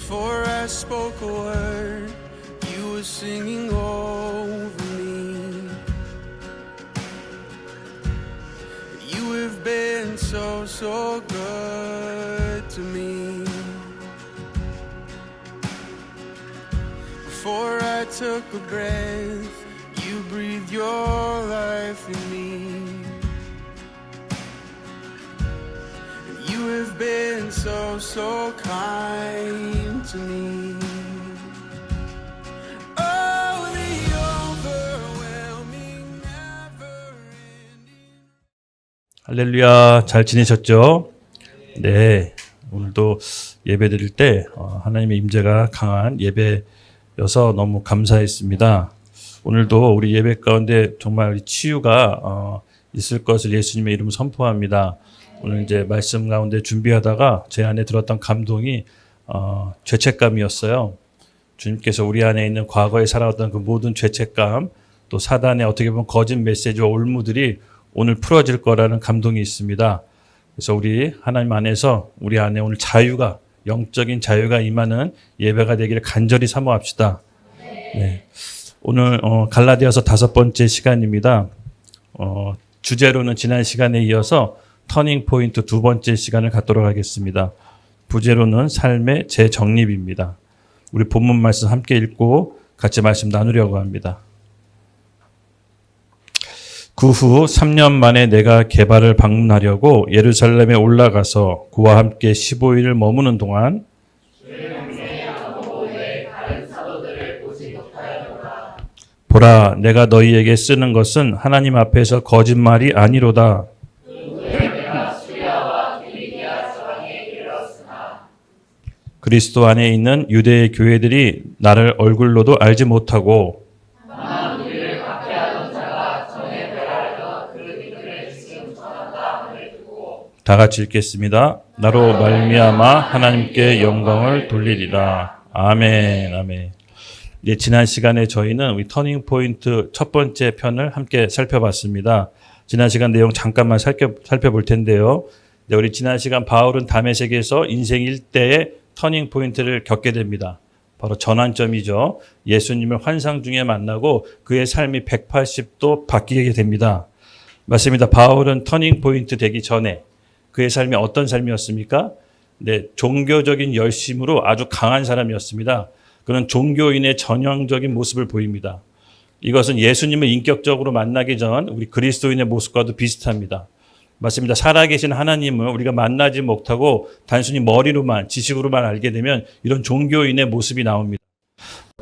Before I spoke a word, you were singing over me. You have been so, so good to me. Before I took a breath, you breathed your life in me. And you have been so, so kind to me. Oh, the overwhelming, never-ending. 할렐루야, 잘 지내셨죠? 네, 오늘도 예배 드릴 때 하나님의 임재가 강한 예배여서 너무 감사했습니다. 오늘도 우리 예배 가운데 정말 치유가 있을 것을 예수님의 이름으로 선포합니다. 오늘 이제 말씀 가운데 준비하다가 제 안에 들었던 감동이 죄책감이었어요. 주님께서 우리 안에 있는 과거에 살아왔던 그 모든 죄책감, 또 사단의 어떻게 보면 거짓 메시지와 올무들이 오늘 풀어질 거라는 감동이 있습니다. 그래서 우리 하나님 안에서 우리 안에 오늘 자유가, 영적인 자유가 임하는 예배가 되기를 간절히 사모합시다. 네. 오늘 갈라디아서 5번째 시간입니다. 주제로는 지난 시간에 이어서 터닝 포인트 2번째 시간을 갖도록 하겠습니다. 부제로는 삶의 재정립입니다. 우리 본문 말씀 함께 읽고 같이 말씀 나누려고 합니다. 그 후 3년 만에 내가 게바를 방문하려고 예루살렘에 올라가서 그와 함께 15일을 머무는 동안 보라, 내가 너희에게 쓰는 것은 하나님 앞에서 거짓말이 아니로다. 그리스도 안에 있는 유대의 교회들이 나를 얼굴로도 알지 못하고 다 같이 읽겠습니다. 나로 말미암아 하나님께 영광을 돌리리라. 아멘, 아멘. 네, 지난 시간에 저희는 우리 터닝 포인트 첫 번째 편을 함께 살펴봤습니다. 지난 시간 내용 잠깐만 살펴볼 텐데요. 네, 우리 지난 시간 바울은 다메섹에서 인생 일대의 터닝 포인트를 겪게 됩니다. 바로 전환점이죠. 예수님을 환상 중에 만나고 그의 삶이 180도 바뀌게 됩니다. 맞습니다. 바울은 터닝 포인트 되기 전에 그의 삶이 어떤 삶이었습니까? 네, 종교적인 열심으로 아주 강한 사람이었습니다. 그는 종교인의 전형적인 모습을 보입니다. 이것은 예수님을 인격적으로 만나기 전 우리 그리스도인의 모습과도 비슷합니다. 맞습니다. 살아계신 하나님을 우리가 만나지 못하고 단순히 머리로만, 지식으로만 알게 되면 이런 종교인의 모습이 나옵니다.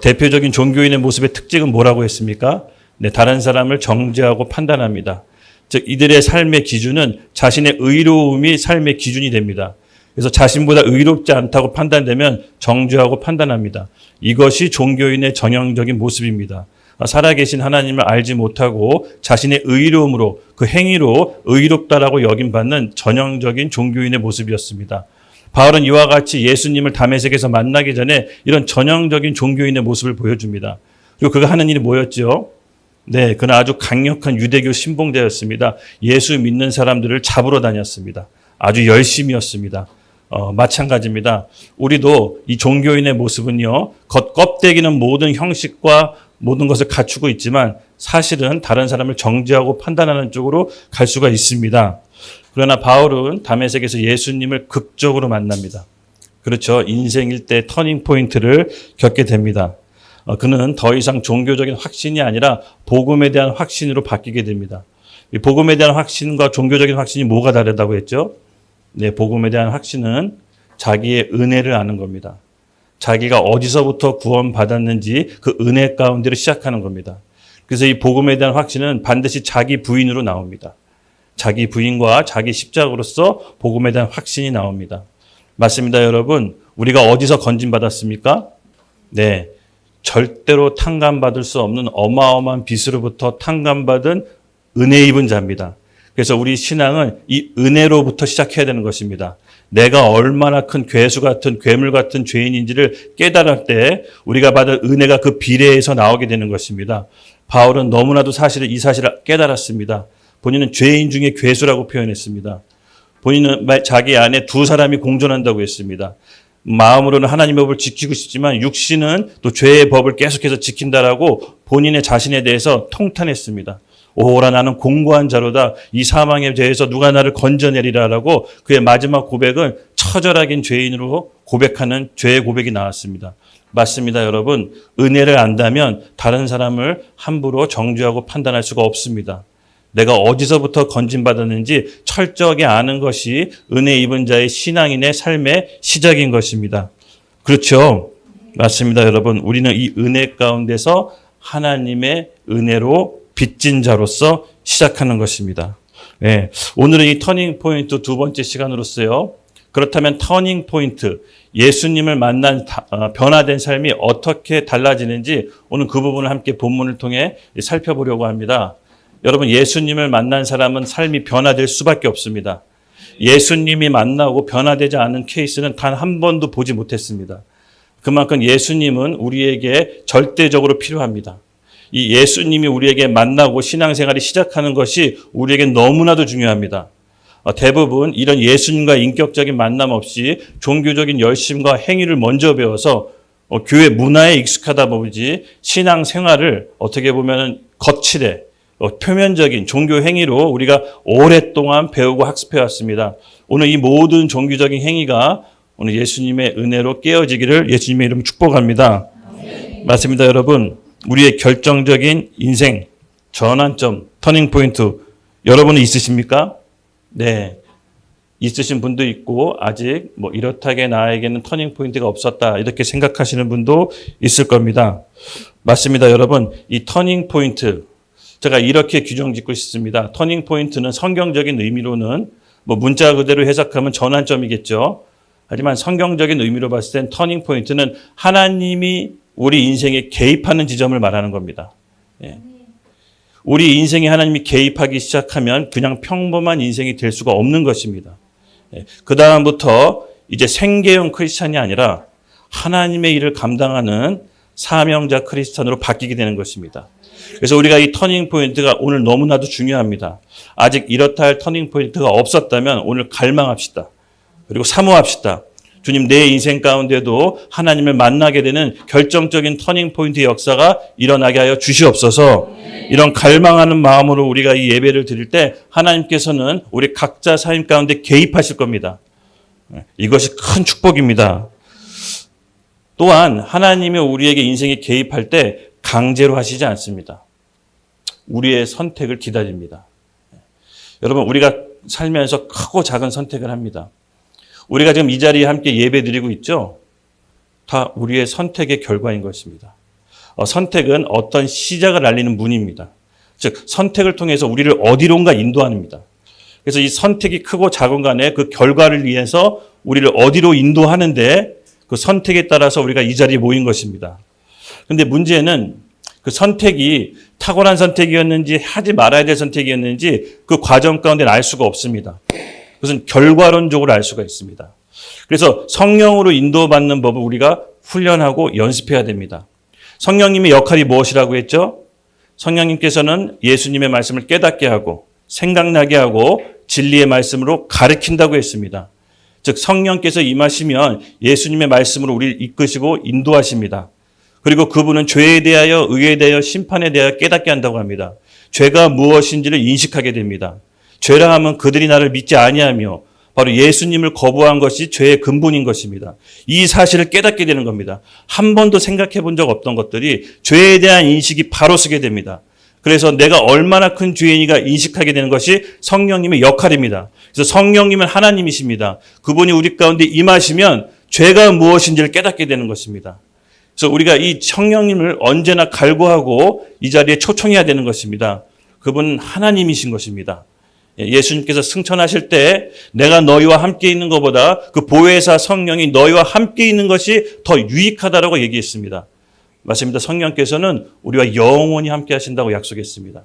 대표적인 종교인의 모습의 특징은 뭐라고 했습니까? 네, 다른 사람을 정죄하고 판단합니다. 즉 이들의 삶의 기준은 자신의 의로움이 삶의 기준이 됩니다. 그래서 자신보다 의롭지 않다고 판단되면 정죄하고 판단합니다. 이것이 종교인의 전형적인 모습입니다. 살아계신 하나님을 알지 못하고 자신의 의로움으로 그 행위로 의롭다라고 여김받는 전형적인 종교인의 모습이었습니다. 바울은 이와 같이 예수님을 다메섹에서 만나기 전에 이런 전형적인 종교인의 모습을 보여줍니다. 그리고 그가 하는 일이 뭐였죠? 네, 그는 아주 강력한 유대교 신봉자였습니다. 예수 믿는 사람들을 잡으러 다녔습니다. 아주 열심이었습니다. 마찬가지입니다. 우리도 이 종교인의 모습은요, 껍데기는 모든 형식과 모든 것을 갖추고 있지만 사실은 다른 사람을 정죄하고 판단하는 쪽으로 갈 수가 있습니다. 그러나 바울은 다메섹에서 예수님을 극적으로 만납니다. 그렇죠. 인생 일대 터닝 포인트를 겪게 됩니다. 그는 더 이상 종교적인 확신이 아니라 복음에 대한 확신으로 바뀌게 됩니다. 이 복음에 대한 확신과 종교적인 확신이 뭐가 다르다고 했죠? 네, 복음에 대한 확신은 자기의 은혜를 아는 겁니다. 자기가 어디서부터 구원받았는지 그 은혜 가운데로 시작하는 겁니다. 그래서 이 복음에 대한 확신은 반드시 자기 부인으로 나옵니다. 자기 부인과 자기 십자가로서 복음에 대한 확신이 나옵니다. 맞습니다, 여러분. 우리가 어디서 건진받았습니까? 네, 절대로 탕감받을 수 없는 어마어마한 빚으로부터 탕감받은 은혜 입은 자입니다. 그래서 우리 신앙은 이 은혜로부터 시작해야 되는 것입니다. 내가 얼마나 큰 괴수 같은 괴물 같은 죄인인지를 깨달을 때 우리가 받은 은혜가 그 비례해서 나오게 되는 것입니다. 바울은 너무나도 이 사실을 깨달았습니다. 본인은 죄인 중에 괴수라고 표현했습니다. 본인은 자기 안에 두 사람이 공존한다고 했습니다. 마음으로는 하나님의 법을 지키고 싶지만 육신은 또 죄의 법을 계속해서 지킨다라고 본인의 자신에 대해서 통탄했습니다. 오라 나는 공고한 자로다. 이 사망에 대해서 누가 나를 건져내리라라고 그의 마지막 고백은 처절하긴 죄인으로 고백하는 죄의 고백이 나왔습니다. 맞습니다, 여러분. 은혜를 안다면 다른 사람을 함부로 정죄하고 판단할 수가 없습니다. 내가 어디서부터 건진받았는지 철저하게 아는 것이 은혜 입은 자의 신앙인의 삶의 시작인 것입니다. 그렇죠? 맞습니다, 여러분. 우리는 이 은혜 가운데서 하나님의 은혜로 빚진 자로서 시작하는 것입니다. 네, 오늘은 이 터닝 포인트 두 번째 시간으로서요. 그렇다면 터닝 포인트, 예수님을 만난 변화된 삶이 어떻게 달라지는지 오늘 그 부분을 함께 본문을 통해 살펴보려고 합니다. 여러분, 예수님을 만난 사람은 삶이 변화될 수밖에 없습니다. 예수님이 만나고 변화되지 않은 케이스는 단 한 번도 보지 못했습니다. 그만큼 예수님은 우리에게 절대적으로 필요합니다. 이 예수님이 우리에게 만나고 신앙생활이 시작하는 것이 우리에게 너무나도 중요합니다. 대부분 이런 예수님과 인격적인 만남 없이 종교적인 열심과 행위를 먼저 배워서 교회 문화에 익숙하다 보지 신앙생활을 어떻게 보면 거칠에 표면적인 종교 행위로 우리가 오랫동안 배우고 학습해 왔습니다. 오늘 이 모든 종교적인 행위가 오늘 예수님의 은혜로 깨어지기를 예수님의 이름으로 축복합니다. 맞습니다, 여러분. 우리의 결정적인 인생 전환점, 터닝 포인트 여러분은 있으십니까? 네, 있으신 분도 있고 아직 이렇다게 나에게는 터닝 포인트가 없었다 이렇게 생각하시는 분도 있을 겁니다. 맞습니다, 여러분. 이 터닝 포인트 제가 이렇게 규정 짓고 싶습니다. 터닝 포인트는 성경적인 의미로는 문자 그대로 해석하면 전환점이겠죠. 하지만 성경적인 의미로 봤을 땐 터닝 포인트는 하나님이 우리 인생에 개입하는 지점을 말하는 겁니다. 예. 우리 인생에 하나님이 개입하기 시작하면 그냥 평범한 인생이 될 수가 없는 것입니다. 예. 그 다음부터 이제 생계형 크리스찬이 아니라 하나님의 일을 감당하는 사명자 크리스찬으로 바뀌게 되는 것입니다. 그래서 우리가 이 터닝 포인트가 오늘 너무나도 중요합니다. 아직 이렇다 할 터닝 포인트가 없었다면 오늘 갈망합시다. 그리고 사모합시다. 주님, 내 인생 가운데도 하나님을 만나게 되는 결정적인 터닝 포인트 역사가 일어나게 하여 주시옵소서. 이런 갈망하는 마음으로 우리가 이 예배를 드릴 때 하나님께서는 우리 각자 삶 가운데 개입하실 겁니다. 이것이 큰 축복입니다. 또한 하나님이 우리에게 인생에 개입할 때 강제로 하시지 않습니다. 우리의 선택을 기다립니다. 여러분, 우리가 살면서 크고 작은 선택을 합니다. 우리가 지금 이 자리에 함께 예배 드리고 있죠? 다 우리의 선택의 결과인 것입니다. 선택은 어떤 시작을 알리는 문입니다. 즉, 선택을 통해서 우리를 어디론가 인도합니다. 그래서 이 선택이 크고 작은 간에 그 결과를 위해서 우리를 어디로 인도하는데 그 선택에 따라서 우리가 이 자리에 모인 것입니다. 그런데 문제는 그 선택이 탁월한 선택이었는지 하지 말아야 될 선택이었는지 그 과정 가운데는 알 수가 없습니다. 그것은 결과론적으로 알 수가 있습니다. 그래서 성령으로 인도받는 법을 우리가 훈련하고 연습해야 됩니다. 성령님의 역할이 무엇이라고 했죠? 성령님께서는 예수님의 말씀을 깨닫게 하고 생각나게 하고 진리의 말씀으로 가르친다고 했습니다. 즉 성령께서 임하시면 예수님의 말씀으로 우리를 이끄시고 인도하십니다. 그리고 그분은 죄에 대하여 의에 대하여 심판에 대하여 깨닫게 한다고 합니다. 죄가 무엇인지를 인식하게 됩니다. 죄라 하면 그들이 나를 믿지 아니하며 바로 예수님을 거부한 것이 죄의 근본인 것입니다. 이 사실을 깨닫게 되는 겁니다. 한 번도 생각해 본 적 없던 것들이 죄에 대한 인식이 바로 서게 됩니다. 그래서 내가 얼마나 큰 죄인이가 인식하게 되는 것이 성령님의 역할입니다. 그래서 성령님은 하나님이십니다. 그분이 우리 가운데 임하시면 죄가 무엇인지를 깨닫게 되는 것입니다. 그래서 우리가 이 성령님을 언제나 갈구하고 이 자리에 초청해야 되는 것입니다. 그분은 하나님이신 것입니다. 예수님께서 승천하실 때 내가 너희와 함께 있는 것보다 그 보혜사 성령이 너희와 함께 있는 것이 더 유익하다라고 얘기했습니다. 맞습니다. 성령께서는 우리와 영원히 함께 하신다고 약속했습니다.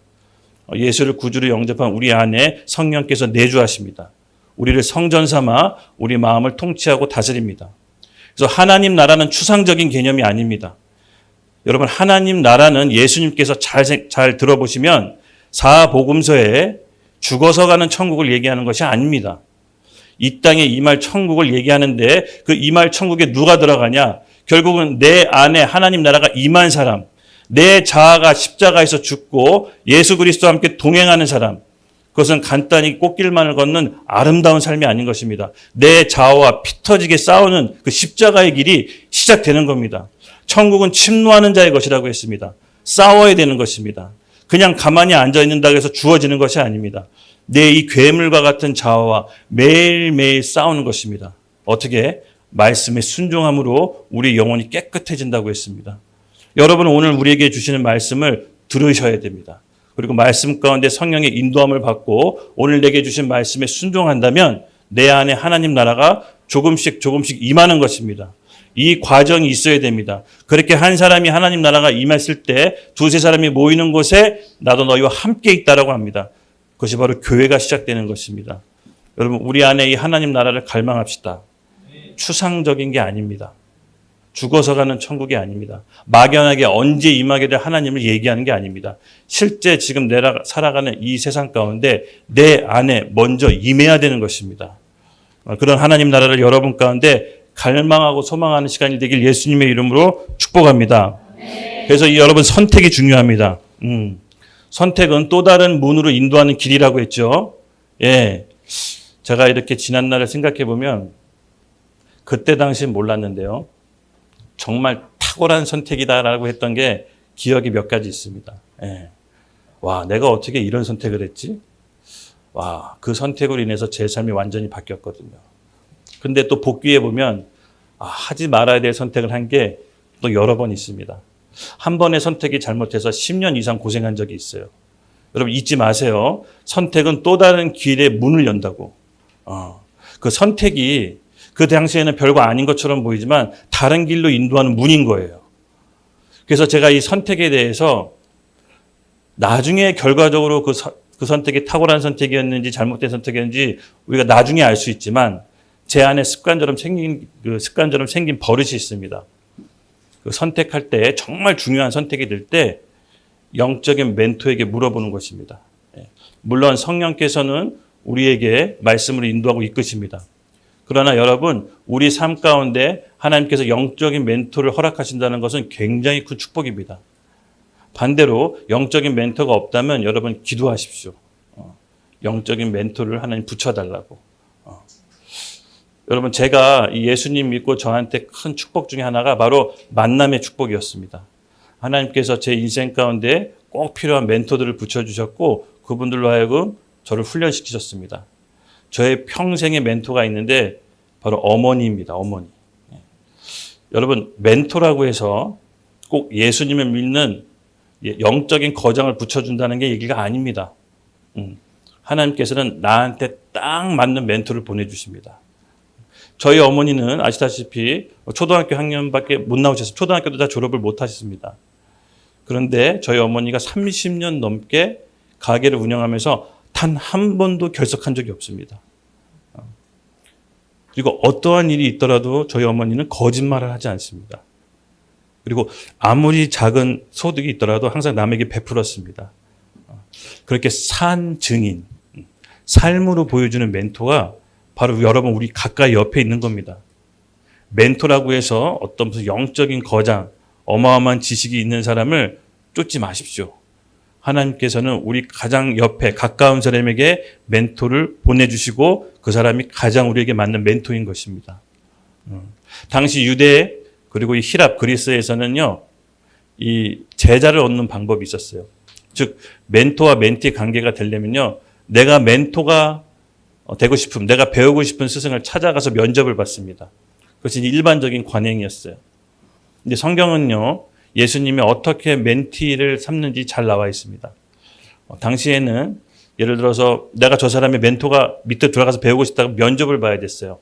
예수를 구주로 영접한 우리 안에 성령께서 내주하십니다. 우리를 성전 삼아 우리 마음을 통치하고 다스립니다. 그래서 하나님 나라는 추상적인 개념이 아닙니다. 여러분, 하나님 나라는 예수님께서 잘 들어보시면 사복음서에 죽어서 가는 천국을 얘기하는 것이 아닙니다. 이 땅에 임할 천국을 얘기하는데 그 임할 천국에 누가 들어가냐? 결국은 내 안에 하나님 나라가 임한 사람, 내 자아가 십자가에서 죽고 예수 그리스도와 함께 동행하는 사람, 그것은 간단히 꽃길만을 걷는 아름다운 삶이 아닌 것입니다. 내 자아와 피 터지게 싸우는 그 십자가의 길이 시작되는 겁니다. 천국은 침노하는 자의 것이라고 했습니다. 싸워야 되는 것입니다. 그냥 가만히 앉아있는다고 해서 주어지는 것이 아닙니다. 내 이 괴물과 같은 자아와 매일매일 싸우는 것입니다. 어떻게? 말씀에 순종함으로 우리 영혼이 깨끗해진다고 했습니다. 여러분은 오늘 우리에게 주시는 말씀을 들으셔야 됩니다. 그리고 말씀 가운데 성령의 인도함을 받고 오늘 내게 주신 말씀에 순종한다면 내 안에 하나님 나라가 조금씩 임하는 것입니다. 이 과정이 있어야 됩니다. 그렇게 한 사람이 하나님 나라가 임했을 때 두세 사람이 모이는 곳에 나도 너희와 함께 있다라고 합니다. 그것이 바로 교회가 시작되는 것입니다. 여러분, 우리 안에 이 하나님 나라를 갈망합시다. 추상적인 게 아닙니다. 죽어서 가는 천국이 아닙니다. 막연하게 언제 임하게 될 하나님을 얘기하는 게 아닙니다. 실제 지금 내가 살아가는 이 세상 가운데 내 안에 먼저 임해야 되는 것입니다. 그런 하나님 나라를 여러분 가운데 갈망하고 소망하는 시간이 되길 예수님의 이름으로 축복합니다. 그래서 여러분 선택이 중요합니다. 선택은 또 다른 문으로 인도하는 길이라고 했죠. 예, 제가 이렇게 지난 날을 생각해 보면 그때 당시엔 몰랐는데요. 정말 탁월한 선택이다라고 했던 게 기억이 몇 가지 있습니다. 예. 와, 내가 어떻게 이런 선택을 했지? 와, 그 선택으로 인해서 제 삶이 완전히 바뀌었거든요. 근데 또 복귀해 보면 하지 말아야 될 선택을 한 게 또 여러 번 있습니다. 한 번의 선택이 잘못해서 10년 이상 고생한 적이 있어요. 여러분 잊지 마세요. 선택은 또 다른 길의 문을 연다고. 그 선택이 그 당시에는 별거 아닌 것처럼 보이지만 다른 길로 인도하는 문인 거예요. 그래서 제가 이 선택에 대해서 나중에 결과적으로 그 선택이 탁월한 선택이었는지 잘못된 선택이었는지 우리가 나중에 알 수 있지만 제 안에 습관처럼 생긴 버릇이 있습니다. 그 선택할 때 정말 중요한 선택이 될 때 영적인 멘토에게 물어보는 것입니다. 물론 성령께서는 우리에게 말씀으로 인도하고 이끄십니다. 그러나 여러분, 우리 삶 가운데 하나님께서 영적인 멘토를 허락하신다는 것은 굉장히 큰 축복입니다. 반대로 영적인 멘토가 없다면 여러분 기도하십시오. 영적인 멘토를 하나님 붙여달라고. 여러분, 제가 예수님 믿고 저한테 큰 축복 중에 하나가 바로 만남의 축복이었습니다. 하나님께서 제 인생 가운데 꼭 필요한 멘토들을 붙여주셨고 그분들로 하여금 저를 훈련시키셨습니다. 저의 평생의 멘토가 있는데 바로 어머니입니다. 어머니. 여러분, 멘토라고 해서 꼭 예수님을 믿는 영적인 거장을 붙여준다는 게 얘기가 아닙니다. 하나님께서는 나한테 딱 맞는 멘토를 보내주십니다. 저희 어머니는 아시다시피 초등학교 학년밖에 못 나오셨어요. 초등학교도 다 졸업을 못 하셨습니다. 그런데 저희 어머니가 30년 넘게 가게를 운영하면서 단 한 번도 결석한 적이 없습니다. 그리고 어떠한 일이 있더라도 저희 어머니는 거짓말을 하지 않습니다. 그리고 아무리 작은 소득이 있더라도 항상 남에게 베풀었습니다. 그렇게 산 증인, 삶으로 보여주는 멘토가 바로 여러분 우리 가까이 옆에 있는 겁니다. 멘토라고 해서 어떤 무슨 영적인 거장, 어마어마한 지식이 있는 사람을 쫓지 마십시오. 하나님께서는 우리 가장 옆에 가까운 사람에게 멘토를 보내주시고 그 사람이 가장 우리에게 맞는 멘토인 것입니다. 당시 유대 그리고 이 히랍 그리스에서는요, 이 제자를 얻는 방법이 있었어요. 즉 멘토와 멘티의 관계가 되려면요, 내가 멘토가 되고 싶음, 내가 배우고 싶은 스승을 찾아가서 면접을 받습니다. 그것이 일반적인 관행이었어요. 근데 성경은요, 예수님이 어떻게 멘티를 삼는지 잘 나와 있습니다. 당시에는 예를 들어서 내가 저 사람의 멘토가 밑에 들어가서 배우고 싶다고 면접을 봐야 됐어요.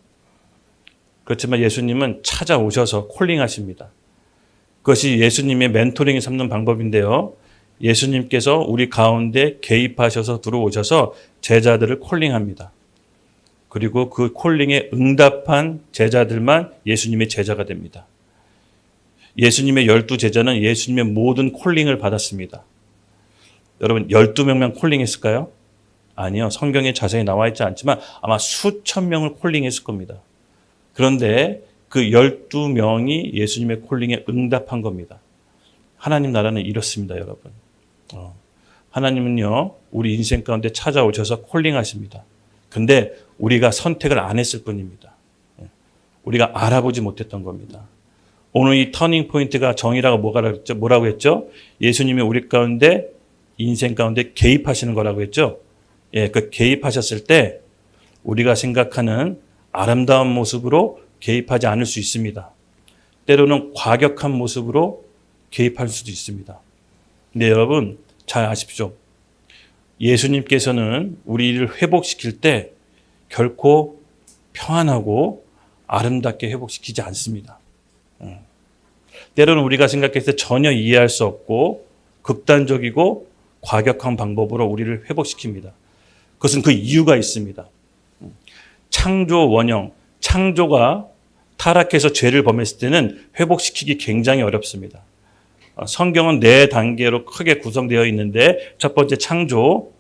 그렇지만 예수님은 찾아오셔서 콜링하십니다. 그것이 예수님의 멘토링을 삼는 방법인데요. 예수님께서 우리 가운데 개입하셔서 들어오셔서 제자들을 콜링합니다. 그리고 그 콜링에 응답한 제자들만 예수님의 제자가 됩니다. 예수님의 12제자는 예수님의 모든 콜링을 받았습니다. 여러분 12명만 콜링했을까요? 아니요. 성경에 자세히 나와 있지 않지만 아마 수천 명을 콜링했을 겁니다. 그런데 그 12명이 예수님의 콜링에 응답한 겁니다. 하나님 나라는 이렇습니다, 여러분. 하나님은요, 우리 인생 가운데 찾아오셔서 콜링하십니다. 근데 우리가 선택을 안 했을 뿐입니다. 우리가 알아보지 못했던 겁니다. 오늘 이 터닝 포인트가 정의라고 뭐라고 했죠? 예수님이 우리 가운데, 인생 가운데 개입하시는 거라고 했죠? 예, 그 개입하셨을 때 우리가 생각하는 아름다운 모습으로 개입하지 않을 수 있습니다. 때로는 과격한 모습으로 개입할 수도 있습니다. 근데 여러분 잘 아십시오. 예수님께서는 우리를 회복시킬 때 결코 평안하고 아름답게 회복시키지 않습니다. 때로는 우리가 생각했을 때 전혀 이해할 수 없고 극단적이고 과격한 방법으로 우리를 회복시킵니다. 그것은 그 이유가 있습니다. 창조 원형, 창조가 타락해서 죄를 범했을 때는 회복시키기 굉장히 어렵습니다. 성경은 4단계로 크게 구성되어 있는데 첫 번째 창조,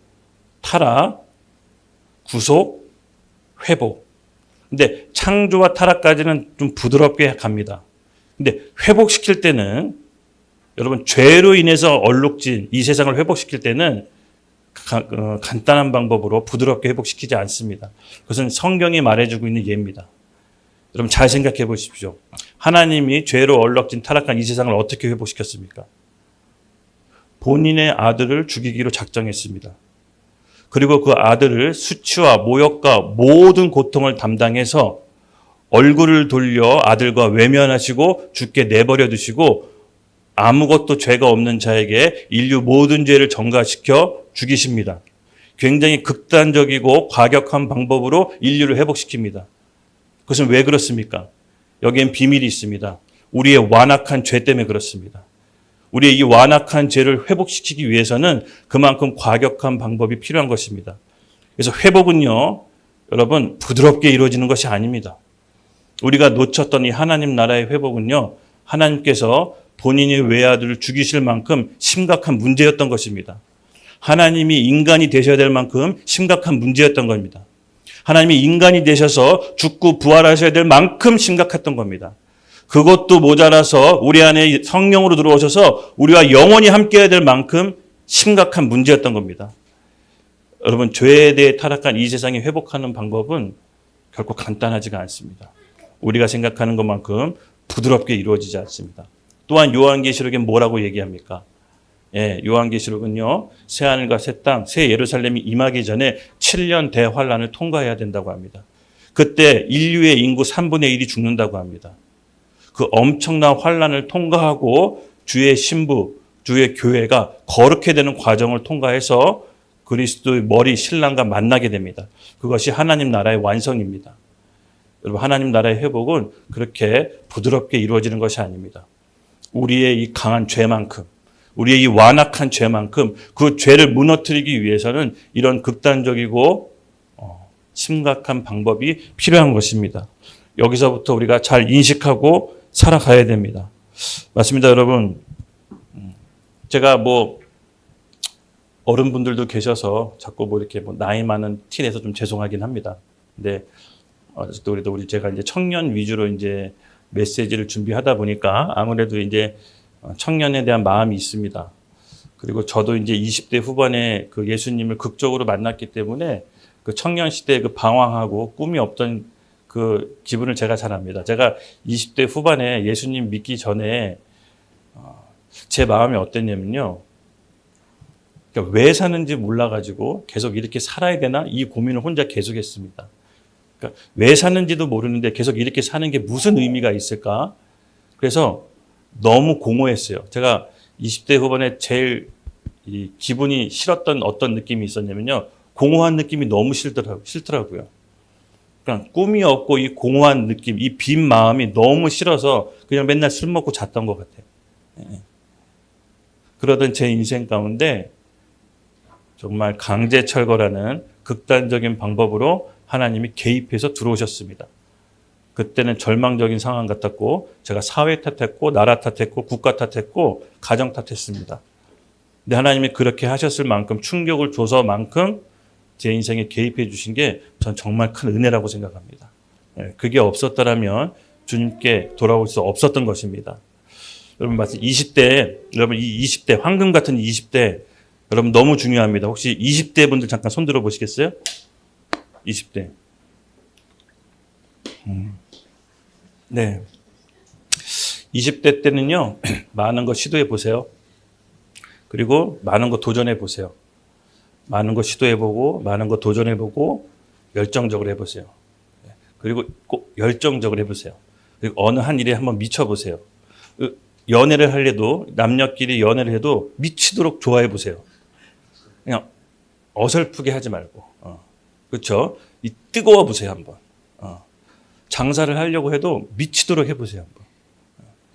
타락, 구속, 회복. 근데 창조와 타락까지는 좀 부드럽게 갑니다. 근데 회복시킬 때는 여러분 죄로 인해서 얼룩진 이 세상을 회복시킬 때는 간단한 방법으로 부드럽게 회복시키지 않습니다. 그것은 성경이 말해주고 있는 예입니다. 여러분 잘 생각해 보십시오. 하나님이 죄로 얼룩진 타락한 이 세상을 어떻게 회복시켰습니까? 본인의 아들을 죽이기로 작정했습니다. 그리고 그 아들을 수치와 모욕과 모든 고통을 담당해서 얼굴을 돌려 아들과 외면하시고 죽게 내버려 두시고 아무것도 죄가 없는 자에게 인류 모든 죄를 전가시켜 죽이십니다. 굉장히 극단적이고 과격한 방법으로 인류를 회복시킵니다. 그것은 왜 그렇습니까? 여기엔 비밀이 있습니다. 우리의 완악한 죄 때문에 그렇습니다. 우리의 이 완악한 죄를 회복시키기 위해서는 그만큼 과격한 방법이 필요한 것입니다. 그래서 회복은요, 여러분 부드럽게 이루어지는 것이 아닙니다. 우리가 놓쳤던 이 하나님 나라의 회복은요, 하나님께서 본인의 외아들을 죽이실 만큼 심각한 문제였던 것입니다. 하나님이 인간이 되셔야 될 만큼 심각한 문제였던 겁니다. 하나님이 인간이 되셔서 죽고 부활하셔야 될 만큼 심각했던 겁니다. 그것도 모자라서 우리 안에 성령으로 들어오셔서 우리와 영원히 함께해야 될 만큼 심각한 문제였던 겁니다. 여러분 죄에 대해 타락한 이 세상에 회복하는 방법은 결코 간단하지가 않습니다. 우리가 생각하는 것만큼 부드럽게 이루어지지 않습니다. 또한 요한계시록에 뭐라고 얘기합니까? 예, 요한계시록은요, 새하늘과 새 땅, 새 예루살렘이 임하기 전에 7년 대환란을 통과해야 된다고 합니다. 그때 인류의 인구 3분의 1이 죽는다고 합니다. 그 엄청난 환란을 통과하고 주의 신부, 주의 교회가 거룩해 되는 과정을 통과해서 그리스도의 머리 신랑과 만나게 됩니다. 그것이 하나님 나라의 완성입니다. 여러분 하나님 나라의 회복은 그렇게 부드럽게 이루어지는 것이 아닙니다. 우리의 이 강한 죄만큼, 우리의 이 완악한 죄만큼 그 죄를 무너뜨리기 위해서는 이런 극단적이고 심각한 방법이 필요한 것입니다. 여기서부터 우리가 잘 인식하고 살아가야 됩니다. 맞습니다, 여러분. 제가 어른분들도 계셔서 자꾸 이렇게 나이 많은 티 내서 좀 죄송하긴 합니다. 근데 아직도 그래도 제가 이제 청년 위주로 이제 메시지를 준비하다 보니까 아무래도 이제 청년에 대한 마음이 있습니다. 그리고 저도 이제 20대 후반에 그 예수님을 극적으로 만났기 때문에 그 청년 시대에 그 방황하고 꿈이 없던 그 기분을 제가 잘 압니다. 제가 20대 후반에 예수님 믿기 전에 제 마음이 어땠냐면요. 그러니까 왜 사는지 몰라가지고 계속 이렇게 살아야 되나 이 고민을 혼자 계속했습니다. 그러니까 왜 사는지도 모르는데 계속 이렇게 사는 게 무슨 의미가 있을까? 그래서 너무 공허했어요. 제가 20대 후반에 제일 기분이 싫었던 어떤 느낌이 있었냐면요. 공허한 느낌이 너무 싫더라고요. 그냥 꿈이 없고 이 공허한 느낌, 이 빈 마음이 너무 싫어서 그냥 맨날 술 먹고 잤던 것 같아요. 그러던 제 인생 가운데 정말 강제 철거라는 극단적인 방법으로 하나님이 개입해서 들어오셨습니다. 그때는 절망적인 상황 같았고 제가 사회 탓했고 나라 탓했고 국가 탓했고 가정 탓했습니다. 근데 하나님이 그렇게 하셨을 만큼 충격을 줘서만큼 제 인생에 개입해 주신 게 전 정말 큰 은혜라고 생각합니다. 그게 없었더라면 주님께 돌아올 수 없었던 것입니다. 여러분 마치 20대, 여러분 이 20대, 황금 같은 20대, 여러분 너무 중요합니다. 혹시 20대 분들 잠깐 손 들어 보시겠어요? 20대. 네. 20대 때는요, 많은 거 시도해 보세요. 그리고 많은 거 도전해 보세요. 많은 거 시도해 보고, 많은 거 도전해 보고, 열정적으로 해 보세요. 그리고 꼭 열정적으로 해 보세요. 그리고 어느 한 일에 한번 미쳐 보세요. 연애를 하려도, 남녀끼리 연애를 해도 미치도록 좋아해 보세요. 그냥 어설프게 하지 말고, 그렇죠? 이 뜨거워 보세요 한번. 장사를 하려고 해도 미치도록 해보세요 한번.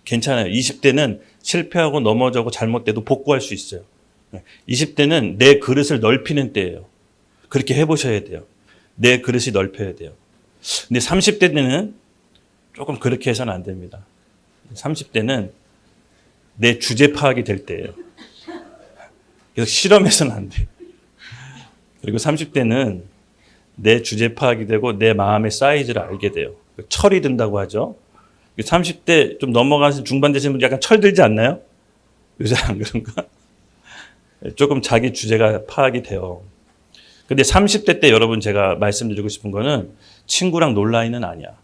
괜찮아요. 20대는 실패하고 넘어져고 잘못돼도 복구할 수 있어요. 20대는 내 그릇을 넓히는 때예요. 그렇게 해보셔야 돼요. 내 그릇이 넓혀야 돼요. 근데 30대 때는 조금 그렇게 해서는 안 됩니다. 30대는 내 주제 파악이 될 때예요. 그래서 실험해서는 안 돼요. 그리고 30대는 내 주제 파악이 되고 내 마음의 사이즈를 알게 돼요. 철이 든다고 하죠. 30대 좀 넘어가서 중반 되시는 분들 약간 철 들지 않나요? 요새 안 그런가? 조금 자기 주제가 파악이 돼요. 근데 30대 때 여러분 제가 말씀드리고 싶은 거는 친구랑 놀라이는 아니야.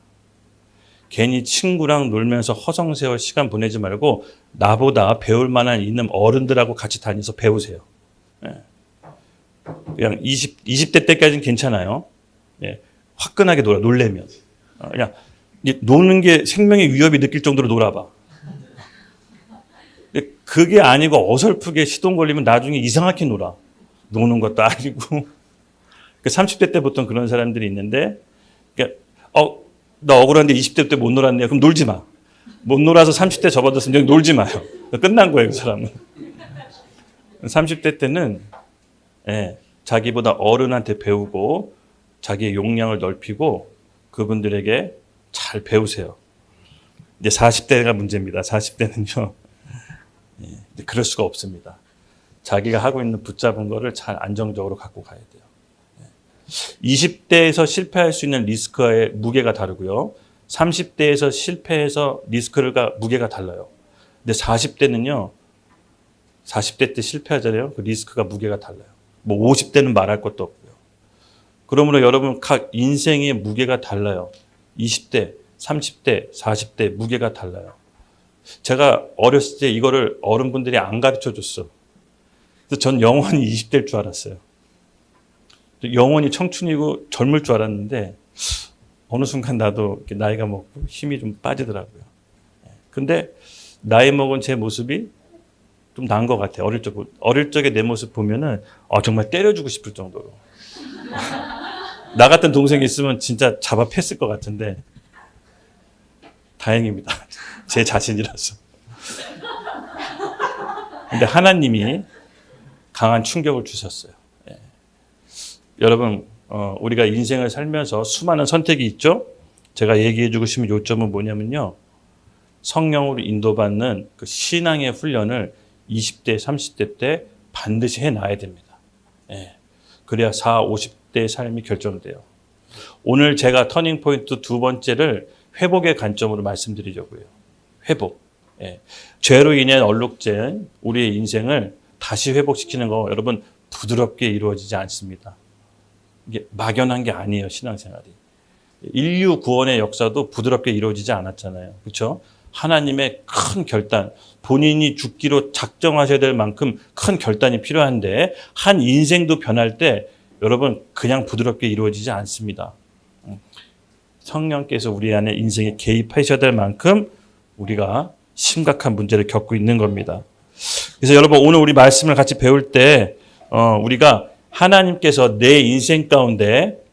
괜히 친구랑 놀면서 허송세월 시간 보내지 말고 나보다 배울 만한 있는 어른들하고 같이 다니면서 배우세요. 그냥 20대 때까지는 괜찮아요. 화끈하게 놀래면. 그냥 노는 게 생명의 위협이 느낄 정도로 놀아봐. 그게 아니고 어설프게 시동 걸리면 나중에 이상하게 놀아. 노는 것도 아니고. 30대 때 보통 그런 사람들이 있는데, 나 억울한데 20대 때 못 놀았네요. 그럼 놀지 마. 못 놀아서 30대 접어들었으면 놀지 마요. 끝난 거예요, 그 사람은. 30대 때는, 자기보다 어른한테 배우고, 자기의 용량을 넓히고, 그분들에게 잘 배우세요. 이제 40대가 문제입니다. 40대는요, 그럴 수가 없습니다. 자기가 하고 있는 붙잡은 거를 잘 안정적으로 갖고 가야 돼요. 20대에서 실패할 수 있는 리스크의 무게가 다르고요. 30대에서 실패해서 리스크가 무게가 달라요. 근데 40대는요. 40대 때 실패하잖아요. 그 리스크가 무게가 달라요. 뭐 50대는 말할 것도 없고요. 그러므로 여러분 각 인생의 무게가 달라요. 20대, 30대, 40대 무게가 달라요. 제가 어렸을 때 이거를 어른분들이 안 가르쳐 줬어. 그래서 전 영원히 20대일 줄 알았어요. 영원히 청춘이고 젊을 줄 알았는데 어느 순간 나도 이렇게 나이가 먹고 힘이 좀 빠지더라고요. 근데 나이 먹은 제 모습이 좀 나은 것 같아요. 어릴 적에 내 모습 보면은 정말 때려주고 싶을 정도로. 나 같은 동생이 있으면 진짜 잡아 팼을 것 같은데 다행입니다. 제 자신이라서. 근데 하나님이 강한 충격을 주셨어요. 여러분, 우리가 인생을 살면서 수많은 선택이 있죠? 제가 얘기해 주고 싶은 요점은 뭐냐면요. 성령으로 인도받는 그 신앙의 훈련을 20대, 30대 때 반드시 해놔야 됩니다. 그래야 40, 50대의 삶이 결정돼요. 오늘 제가 터닝포인트 두 번째를 회복의 관점으로 말씀드리려고요. 회복. 죄로 인해 얼룩진 우리의 인생을 다시 회복시키는 거 여러분 부드럽게 이루어지지 않습니다. 이게 막연한 게 아니에요, 신앙생활이. 인류 구원의 역사도 부드럽게 이루어지지 않았잖아요. 그렇죠? 하나님의 큰 결단, 본인이 죽기로 작정하셔야 될 만큼 큰 결단이 필요한데 한 인생도 변할 때 여러분 그냥 부드럽게 이루어지지 않습니다. 성령께서 우리 안에 인생에 개입하셔야 될 만큼 우리가 심각한 문제를 겪고 있는 겁니다. 그래서 여러분 오늘 우리 말씀을 같이 배울 때 우리가 하나님께서 내 인생 가운데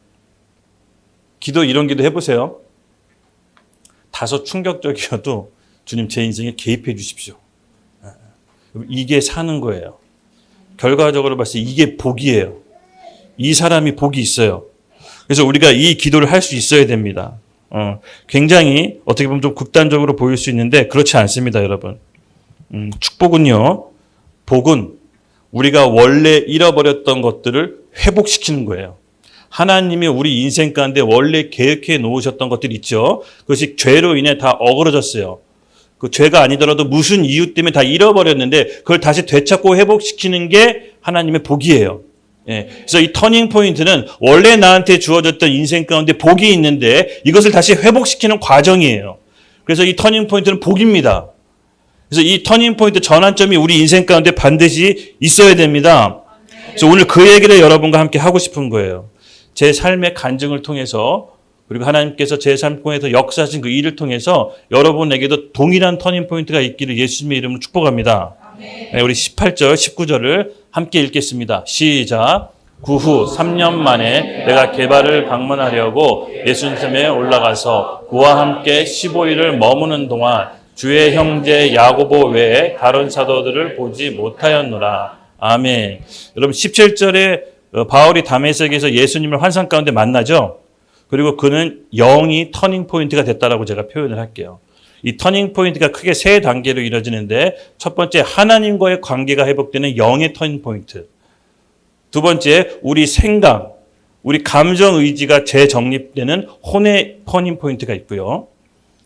이런 기도 해보세요. 다소 충격적이어도 주님 제 인생에 개입해 주십시오. 이게 사는 거예요. 결과적으로 봤을 때 이게 복이에요. 이 사람이 복이 있어요. 그래서 우리가 이 기도를 할 수 있어야 됩니다. 굉장히 어떻게 보면 좀 극단적으로 보일 수 있는데 그렇지 않습니다, 여러분. 축복은요. 복은 우리가 원래 잃어버렸던 것들을 회복시키는 거예요. 하나님이 우리 인생 가운데 원래 계획해 놓으셨던 것들 있죠. 그것이 죄로 인해 다 어그러졌어요. 그 죄가 아니더라도 무슨 이유 때문에 다 잃어버렸는데 그걸 다시 되찾고 회복시키는 게 하나님의 복이에요. 예. 그래서 이 터닝 포인트는 원래 나한테 주어졌던 인생 가운데 복이 있는데 이것을 다시 회복시키는 과정이에요. 그래서 이 터닝 포인트는 복입니다. 그래서 이 터닝 포인트 전환점이 우리 인생 가운데 반드시 있어야 됩니다. 그래서 오늘 그 얘기를 여러분과 함께 하고 싶은 거예요. 제 삶의 간증을 통해서 그리고 하나님께서 제 삶 통해서 역사하신 그 일을 통해서 여러분에게도 동일한 터닝 포인트가 있기를 예수님의 이름으로 축복합니다. 네, 우리 18절, 19절을 함께 읽겠습니다. 시작. 그 후 3년 만에 내가 게바를 방문하려고 예수님에 올라가서 그와 함께 15일을 머무는 동안 주의 형제 야고보 외에 다른 사도들을 보지 못하였노라. 아멘. 여러분 17절에 바울이 다메섹에서 예수님을 환상 가운데 만나죠. 그리고 그는 영이 터닝 포인트가 됐다라고 제가 표현을 할게요. 이 터닝 포인트가 크게 세 단계로 이루어지는데 첫 번째 하나님과의 관계가 회복되는 영의 터닝 포인트. 두 번째 우리 생각, 우리 감정 의지가 재정립되는 혼의 터닝 포인트가 있고요.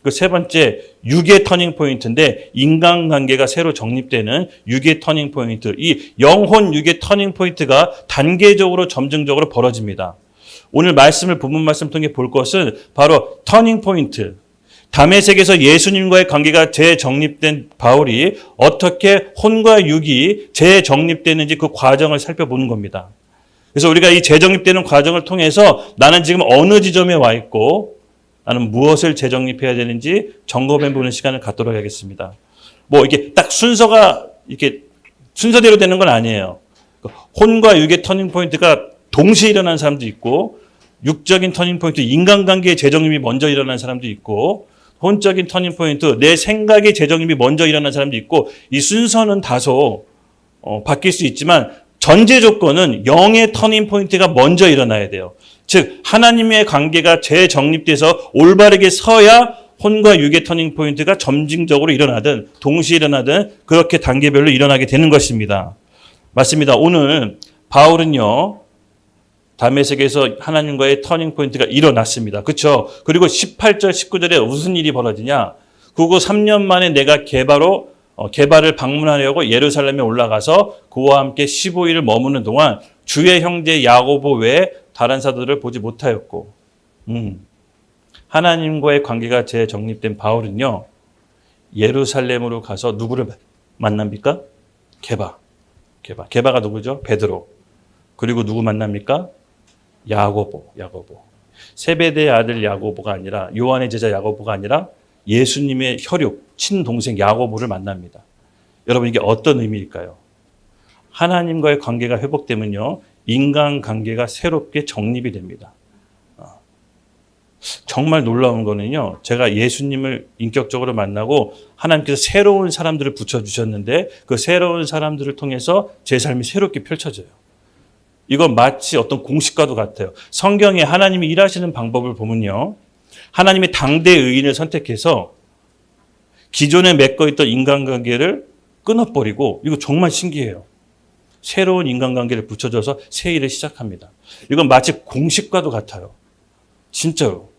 그 세 번째 육의 터닝 포인트인데 인간관계가 새로 정립되는 육의 터닝 포인트. 이 영혼 육의 터닝 포인트가 단계적으로 점증적으로 벌어집니다. 오늘 말씀을 본문 말씀 통해 볼 것은 바로 터닝 포인트. 다메섹에서 예수님과의 관계가 재정립된 바울이 어떻게 혼과 육이 재정립되는지 그 과정을 살펴보는 겁니다. 그래서 우리가 이 재정립되는 과정을 통해서 나는 지금 어느 지점에 와 있고 나는 무엇을 재정립해야 되는지 점검해 보는 시간을 갖도록 하겠습니다. 뭐 이게 딱 순서가 이렇게 순서대로 되는 건 아니에요. 혼과 육의 터닝 포인트가 동시에 일어나는 사람도 있고 육적인 터닝 포인트, 인간관계의 재정립이 먼저 일어나는 사람도 있고 혼적인 터닝 포인트, 내 생각의 재정립이 먼저 일어나는 사람도 있고 이 순서는 다소 바뀔 수 있지만 전제 조건은 영의 터닝 포인트가 먼저 일어나야 돼요. 즉 하나님의 관계가 재정립돼서 올바르게 서야 혼과 육의 터닝 포인트가 점진적으로 일어나든 동시에 일어나든 그렇게 단계별로 일어나게 되는 것입니다. 맞습니다. 오늘 바울은요. 다메섹에서 하나님과의 터닝 포인트가 일어났습니다. 그렇죠? 그리고 18절 19절에 무슨 일이 벌어지냐? 그리고 3년 만에 내가 게바를 방문하려고 예루살렘에 올라가서 그와 함께 15일을 머무는 동안 주의 형제 야고보 외에 다른 사도들을 보지 못하였고 하나님과의 관계가 재정립된 바울은요. 예루살렘으로 가서 누구를 만납니까? 게바가 누구죠? 베드로. 그리고 누구 만납니까? 야고보. 세베대의 아들 야고보가 아니라 요한의 제자 야고보가 아니라 예수님의 혈육, 친동생 야고보를 만납니다. 여러분 이게 어떤 의미일까요? 하나님과의 관계가 회복되면요. 인간관계가 새롭게 정립이 됩니다. 정말 놀라운 거는요. 제가 예수님을 인격적으로 만나고 하나님께서 새로운 사람들을 붙여주셨는데 그 새로운 사람들을 통해서 제 삶이 새롭게 펼쳐져요. 이건 마치 어떤 공식과도 같아요. 성경에 하나님이 일하시는 방법을 보면요. 하나님이 당대 의인을 선택해서 기존에 맺고 있던 인간관계를 끊어버리고 이거 정말 신기해요. 새로운 인간관계를 붙여줘서 새 일을 시작합니다. 이건 마치 공식과도 같아요. 진짜로.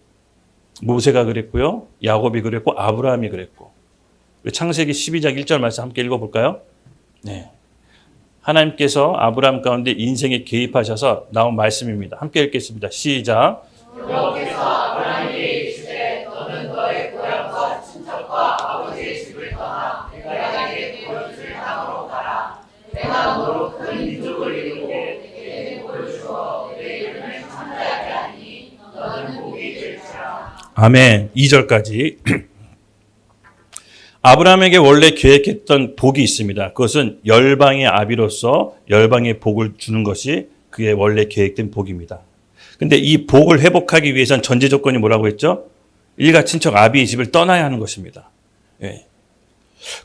모세가 그랬고요. 야곱이 그랬고 아브라함이 그랬고. 창세기 12장 1절 말씀 함께 읽어볼까요? 네. 하나님께서 아브라함 가운데 인생에 개입하셔서 나온 말씀입니다. 함께 읽겠습니다. 시작. 여호와께서 아브라함에게 이르시되 너는 너의 고향과 친척과 아버지의 집을 떠나 내가 네게 보여줄 땅으로 가라. 내가 너로 큰 민족을 이루고 내게 복을 주어 내 이름을 창대하게 하니 너는 복이 될지라. 아멘. 2절까지. 아브라함에게 원래 계획했던 복이 있습니다. 그것은 열방의 아비로서 열방의 복을 주는 것이 그의 원래 계획된 복입니다. 근데 이 복을 회복하기 위해선 전제 조건이 뭐라고 했죠? 일가 친척 아비의 집을 떠나야 하는 것입니다. 예.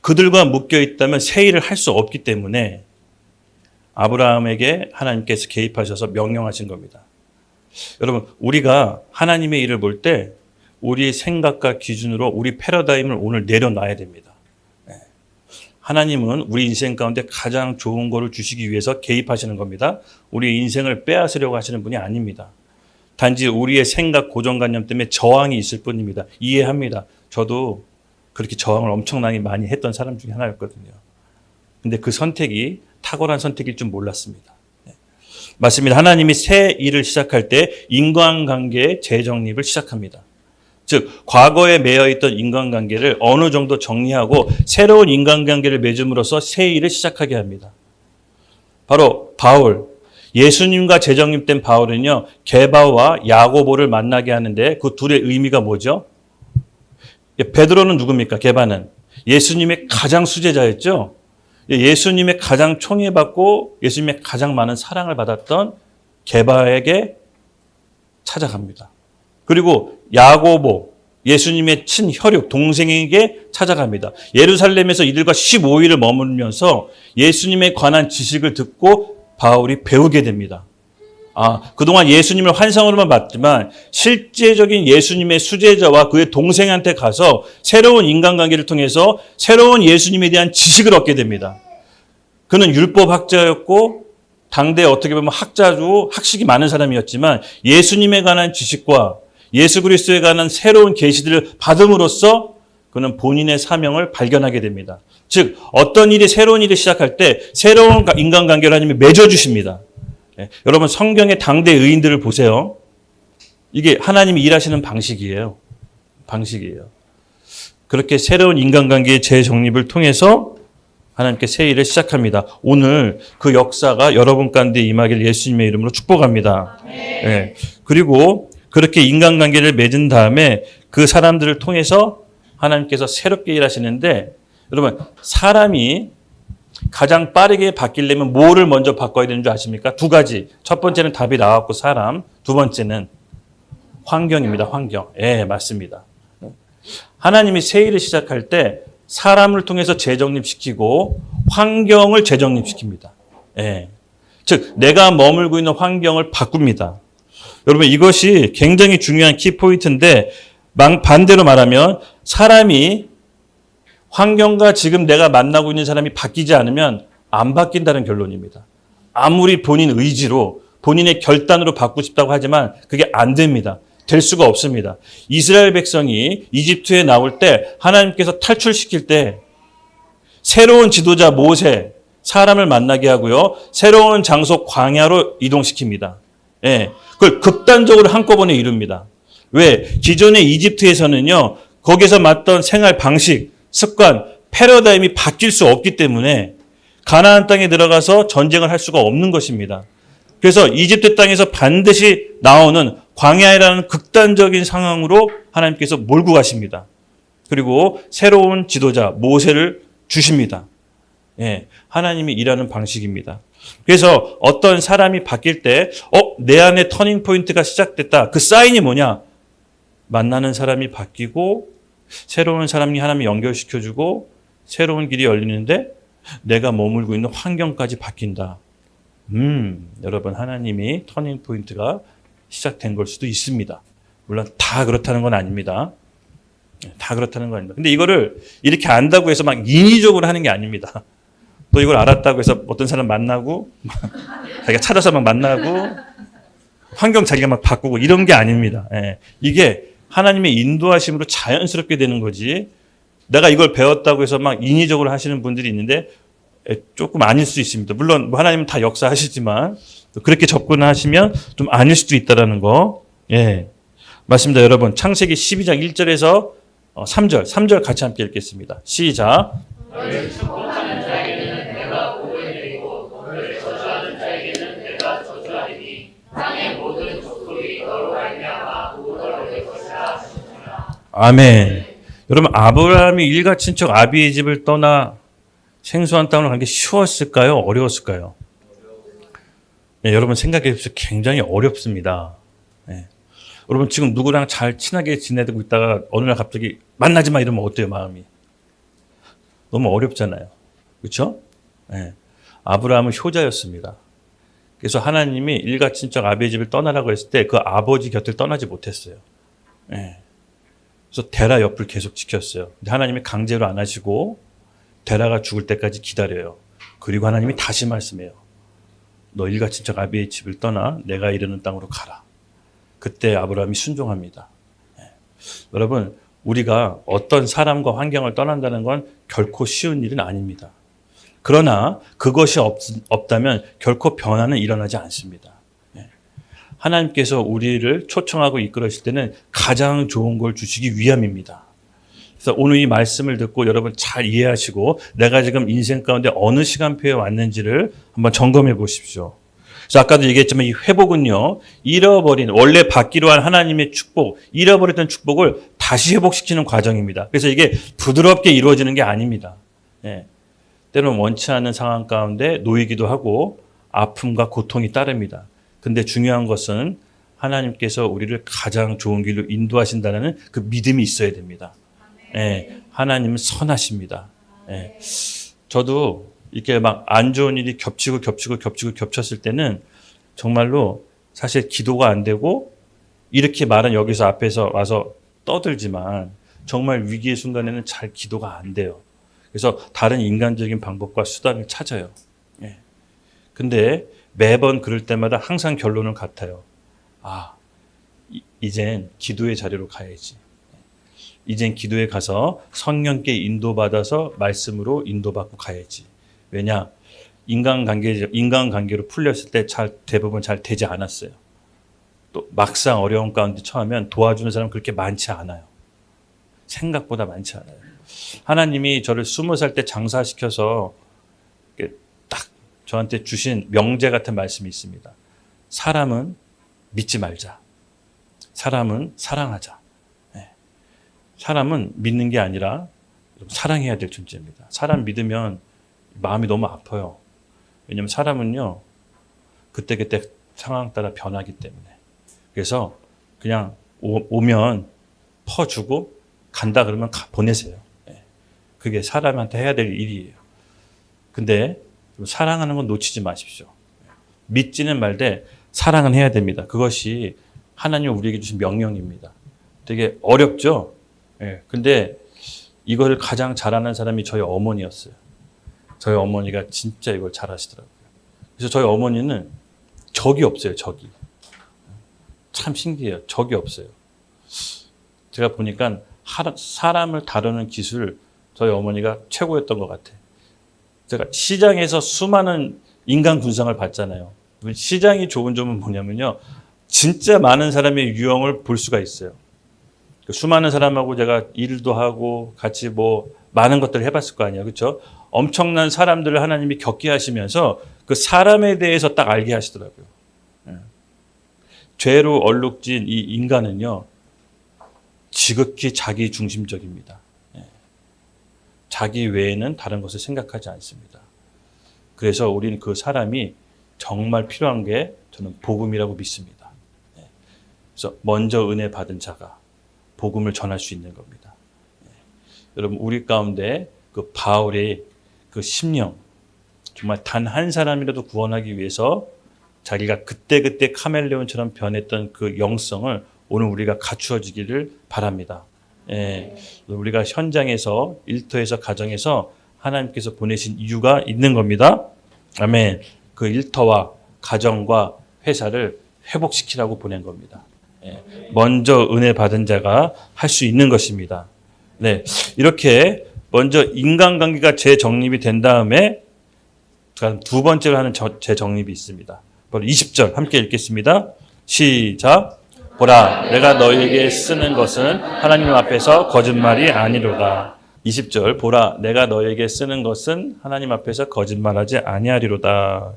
그들과 묶여 있다면 새 일을 할 수 없기 때문에 아브라함에게 하나님께서 개입하셔서 명령하신 겁니다. 여러분, 우리가 하나님의 일을 볼 때 우리 생각과 기준으로 우리 패러다임을 오늘 내려놔야 됩니다. 하나님은 우리 인생 가운데 가장 좋은 거를 주시기 위해서 개입하시는 겁니다. 우리 인생을 빼앗으려고 하시는 분이 아닙니다. 단지 우리의 생각 고정관념 때문에 저항이 있을 뿐입니다. 이해합니다. 저도 그렇게 저항을 엄청나게 많이 했던 사람 중에 하나였거든요. 근데 그 선택이 탁월한 선택일 줄 몰랐습니다. 맞습니다. 하나님이 새 일을 시작할 때 인간관계의 재정립을 시작합니다. 즉 과거에 매여있던 인간관계를 어느 정도 정리하고 새로운 인간관계를 맺음으로써 새 일을 시작하게 합니다. 바로 바울, 예수님과 재정립된 바울은요, 게바와 야고보를 만나게 하는데 그 둘의 의미가 뭐죠? 베드로는 누굽니까? 게바는 예수님의 가장 수제자였죠. 예수님의 가장 총애받고 예수님의 가장 많은 사랑을 받았던 게바에게 찾아갑니다. 그리고 야고보, 예수님의 친혈육 동생에게 찾아갑니다. 예루살렘에서 이들과 15일을 머물면서 예수님에 관한 지식을 듣고 바울이 배우게 됩니다. 그동안 예수님을 환상으로만 봤지만 실제적인 예수님의 수제자와 그의 동생한테 가서 새로운 인간관계를 통해서 새로운 예수님에 대한 지식을 얻게 됩니다. 그는 율법학자였고 당대 어떻게 보면 학자로 학식이 많은 사람이었지만 예수님에 관한 지식과 예수 그리스도에 관한 새로운 계시들을 받음으로써 그는 본인의 사명을 발견하게 됩니다. 즉 어떤 일이 새로운 일을 시작할 때 새로운 인간관계를 하나님이 맺어주십니다. 여러분 성경의 당대 의인들을 보세요. 이게 하나님이 일하시는 방식이에요. 그렇게 새로운 인간관계의 재정립을 통해서 하나님께 새 일을 시작합니다. 오늘 그 역사가 여러분 가운데 임하길 예수님의 이름으로 축복합니다. 네. 그리고 그렇게 인간관계를 맺은 다음에 그 사람들을 통해서 하나님께서 새롭게 일하시는데 여러분 사람이 가장 빠르게 바뀌려면 뭐를 먼저 바꿔야 되는 줄 아십니까? 두 가지. 첫 번째는 답이 나왔고 사람. 두 번째는 환경입니다. 환경. 예, 맞습니다. 하나님이 새 일을 시작할 때 사람을 통해서 재정립시키고 환경을 재정립시킵니다. 예. 즉 내가 머물고 있는 환경을 바꿉니다. 여러분 이것이 굉장히 중요한 키포인트인데 반대로 말하면 사람이 환경과 지금 내가 만나고 있는 사람이 바뀌지 않으면 안 바뀐다는 결론입니다. 아무리 본인 의지로 본인의 결단으로 바꾸고 싶다고 하지만 그게 안 됩니다. 될 수가 없습니다. 이스라엘 백성이 이집트에 나올 때 하나님께서 탈출시킬 때 새로운 지도자 모세 사람을 만나게 하고요. 새로운 장소 광야로 이동시킵니다. 예, 그걸 극단적으로 한꺼번에 이룹니다. 왜? 기존의 이집트에서는요. 거기서 맞던 생활 방식, 습관, 패러다임이 바뀔 수 없기 때문에 가나안 땅에 들어가서 전쟁을 할 수가 없는 것입니다. 그래서 이집트 땅에서 반드시 나오는 광야라는 극단적인 상황으로 하나님께서 몰고 가십니다. 그리고 새로운 지도자 모세를 주십니다. 예, 하나님이 일하는 방식입니다. 그래서 어떤 사람이 바뀔 때 내 안에 터닝 포인트가 시작됐다. 그 사인이 뭐냐? 만나는 사람이 바뀌고 새로운 사람이 하나님이 연결시켜주고 새로운 길이 열리는데 내가 머물고 있는 환경까지 바뀐다. 여러분 하나님이 터닝 포인트가 시작된 걸 수도 있습니다. 물론 다 그렇다는 건 아닙니다. 다 그렇다는 건 아닙니다. 근데 이거를 이렇게 안다고 해서 막 인위적으로 하는 게 아닙니다. 또 이걸 알았다고 해서 어떤 사람 만나고 자기가 찾아서 막 만나고 환경 자기가 막 바꾸고 이런 게 아닙니다. 예. 이게 하나님의 인도하심으로 자연스럽게 되는 거지 내가 이걸 배웠다고 해서 막 인위적으로 하시는 분들이 있는데 조금 아닐 수 있습니다. 물론 하나님은 다 역사하시지만 그렇게 접근하시면 좀 아닐 수도 있다라는 거. 예. 맞습니다. 여러분 창세기 12장 1절에서 3절 같이 함께 읽겠습니다. 시작. 너를 축복하는 자에게는 내가 복을 내리고 너를 저주하는 자에게는 내가 저주하리니 땅의 모든 족속이 너로 말미암아 복을 얻을 것이라 하시니라. 아멘. 여러분 아브라함이 일가 친척 아비의 집을 떠나 생소한 땅으로 가는 게 쉬웠을까요? 어려웠을까요? 네, 여러분 생각해 보세요. 굉장히 어렵습니다. 네. 여러분 지금 누구랑 잘 친하게 지내고 있다가 어느 날 갑자기 만나지 마 이러면 어때요 마음이? 너무 어렵잖아요. 그렇죠? 네. 아브라함은 효자였습니다. 그래서 하나님이 일가 친척 아비의 집을 떠나라고 했을 때 그 아버지 곁을 떠나지 못했어요. 네. 그래서 데라 옆을 계속 지켰어요. 근데 하나님이 강제로 안 하시고 데라가 죽을 때까지 기다려요. 그리고 하나님이 다시 말씀해요. 너 일가 친척 아비의 집을 떠나 내가 이르는 땅으로 가라. 그때 아브라함이 순종합니다. 여러분, 우리가 어떤 사람과 환경을 떠난다는 건 결코 쉬운 일은 아닙니다. 그러나 그것이 없다면 결코 변화는 일어나지 않습니다. 하나님께서 우리를 초청하고 이끌으실 때는 가장 좋은 걸 주시기 위함입니다. 그래서 오늘 이 말씀을 듣고 여러분 잘 이해하시고 내가 지금 인생 가운데 어느 시간표에 왔는지를 한번 점검해 보십시오. 그래서 아까도 얘기했지만 이 회복은요, 잃어버린, 원래 받기로 한 하나님의 축복, 잃어버렸던 축복을 다시 회복시키는 과정입니다. 그래서 이게 부드럽게 이루어지는 게 아닙니다. 때로는 원치 않는 상황 가운데 놓이기도 하고 아픔과 고통이 따릅니다. 근데 중요한 것은 하나님께서 우리를 가장 좋은 길로 인도하신다는 그 믿음이 있어야 됩니다. 하나님은 선하십니다. 저도 이렇게 막 안 좋은 일이 겹쳤을 때는 정말로 사실 기도가 안 되고 이렇게 말은 여기서 앞에서 와서 떠들지만 정말 위기의 순간에는 잘 기도가 안 돼요. 그래서 다른 인간적인 방법과 수단을 찾아요. 근데 매번 그럴 때마다 항상 결론은 같아요. 이젠 기도의 자리로 가야지. 이젠 기도에 가서 성령께 인도받아서 말씀으로 인도받고 가야지. 왜냐? 인간관계로 풀렸을 때 대부분 잘 되지 않았어요. 또 막상 어려운 가운데 처하면 도와주는 사람 그렇게 많지 않아요. 생각보다 많지 않아요. 하나님이 저를 20살 때 장사시켜서 딱 저한테 주신 명제 같은 말씀이 있습니다. 사람은 믿지 말자. 사람은 사랑하자. 사람은 믿는 게 아니라 사랑해야 될 존재입니다. 사람 믿으면 마음이 너무 아파요. 왜냐하면 사람은요, 그때그때 상황 따라 변하기 때문에. 그래서 그냥 오면 퍼주고 간다 그러면 보내세요. 그게 사람한테 해야 될 일이에요. 근데 사랑하는 건 놓치지 마십시오. 믿지는 말되 사랑은 해야 됩니다. 그것이 하나님 우리에게 주신 명령입니다. 되게 어렵죠? 근데 이거를 가장 잘하는 사람이 저희 어머니였어요. 저희 어머니가 진짜 이걸 잘하시더라고요. 그래서 저희 어머니는 적이 없어요, 적이. 참 신기해요. 적이 없어요. 제가 보니까 사람을 다루는 기술 저희 어머니가 최고였던 것 같아요. 제가 시장에서 수많은 인간 군상을 봤잖아요. 시장이 좋은 점은 뭐냐면요. 진짜 많은 사람의 유형을 볼 수가 있어요. 수많은 사람하고 제가 일도 하고 같이 많은 것들을 해봤을 거 아니에요. 그렇죠? 엄청난 사람들을 하나님이 겪게 하시면서 그 사람에 대해서 딱 알게 하시더라고요. 죄로 얼룩진 이 인간은요. 지극히 자기 중심적입니다. 자기 외에는 다른 것을 생각하지 않습니다. 그래서 우리는 그 사람이 정말 필요한 게 저는 복음이라고 믿습니다. 그래서 먼저 은혜 받은 자가 복음을 전할 수 있는 겁니다. 여러분, 우리 가운데 그 바울의 그 심령, 정말 단 한 사람이라도 구원하기 위해서 자기가 그때 카멜레온처럼 변했던 그 영성을 오늘 우리가 갖추어지기를 바랍니다. 우리가 현장에서, 일터에서, 가정에서 하나님께서 보내신 이유가 있는 겁니다. 아멘. 그 일터와 가정과 회사를 회복시키라고 보낸 겁니다. 먼저 은혜 받은 자가 할 수 있는 것입니다. 이렇게 먼저 인간관계가 재정립이 된 다음에 두 번째로 하는 재정립이 있습니다. 바로 20절 함께 읽겠습니다. 시작. 보라, 내가 너에게 쓰는 것은 하나님 앞에서 거짓말이 아니로다. 20절, 보라, 내가 너에게 쓰는 것은 하나님 앞에서 거짓말하지 아니하리로다.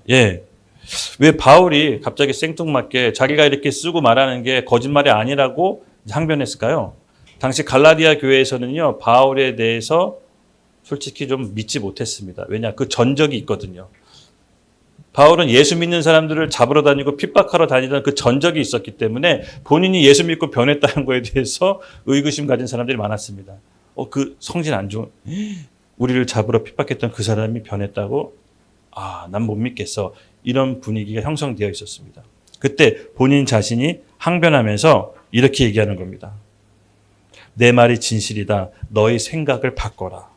왜 바울이 갑자기 생뚱맞게 자기가 이렇게 쓰고 말하는 게 거짓말이 아니라고 항변했을까요? 당시 갈라디아 교회에서는요, 바울에 대해서 솔직히 좀 믿지 못했습니다. 왜냐? 그 전적이 있거든요. 바울은 예수 믿는 사람들을 잡으러 다니고 핍박하러 다니던 그 전적이 있었기 때문에 본인이 예수 믿고 변했다는 거에 대해서 의구심 가진 사람들이 많았습니다. 그 성질 안 좋은, 우리를 잡으러 핍박했던 그 사람이 변했다고? 난 못 믿겠어. 이런 분위기가 형성되어 있었습니다. 그때 본인 자신이 항변하면서 이렇게 얘기하는 겁니다. 내 말이 진실이다. 너의 생각을 바꿔라.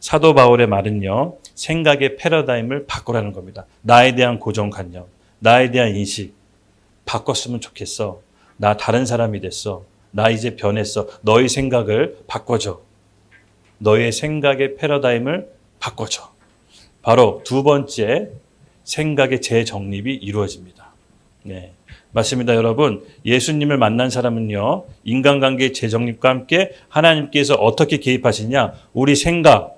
사도 바울의 말은요, 생각의 패러다임을 바꾸라는 겁니다. 나에 대한 고정관념, 나에 대한 인식 바꿨으면 좋겠어. 나 다른 사람이 됐어. 나 이제 변했어. 너의 생각을 바꿔줘. 너의 생각의 패러다임을 바꿔줘. 바로 두 번째, 생각의 재정립이 이루어집니다. 네. 맞습니다, 여러분. 예수님을 만난 사람은요, 인간관계의 재정립과 함께 하나님께서 어떻게 개입하시냐? 우리 생각,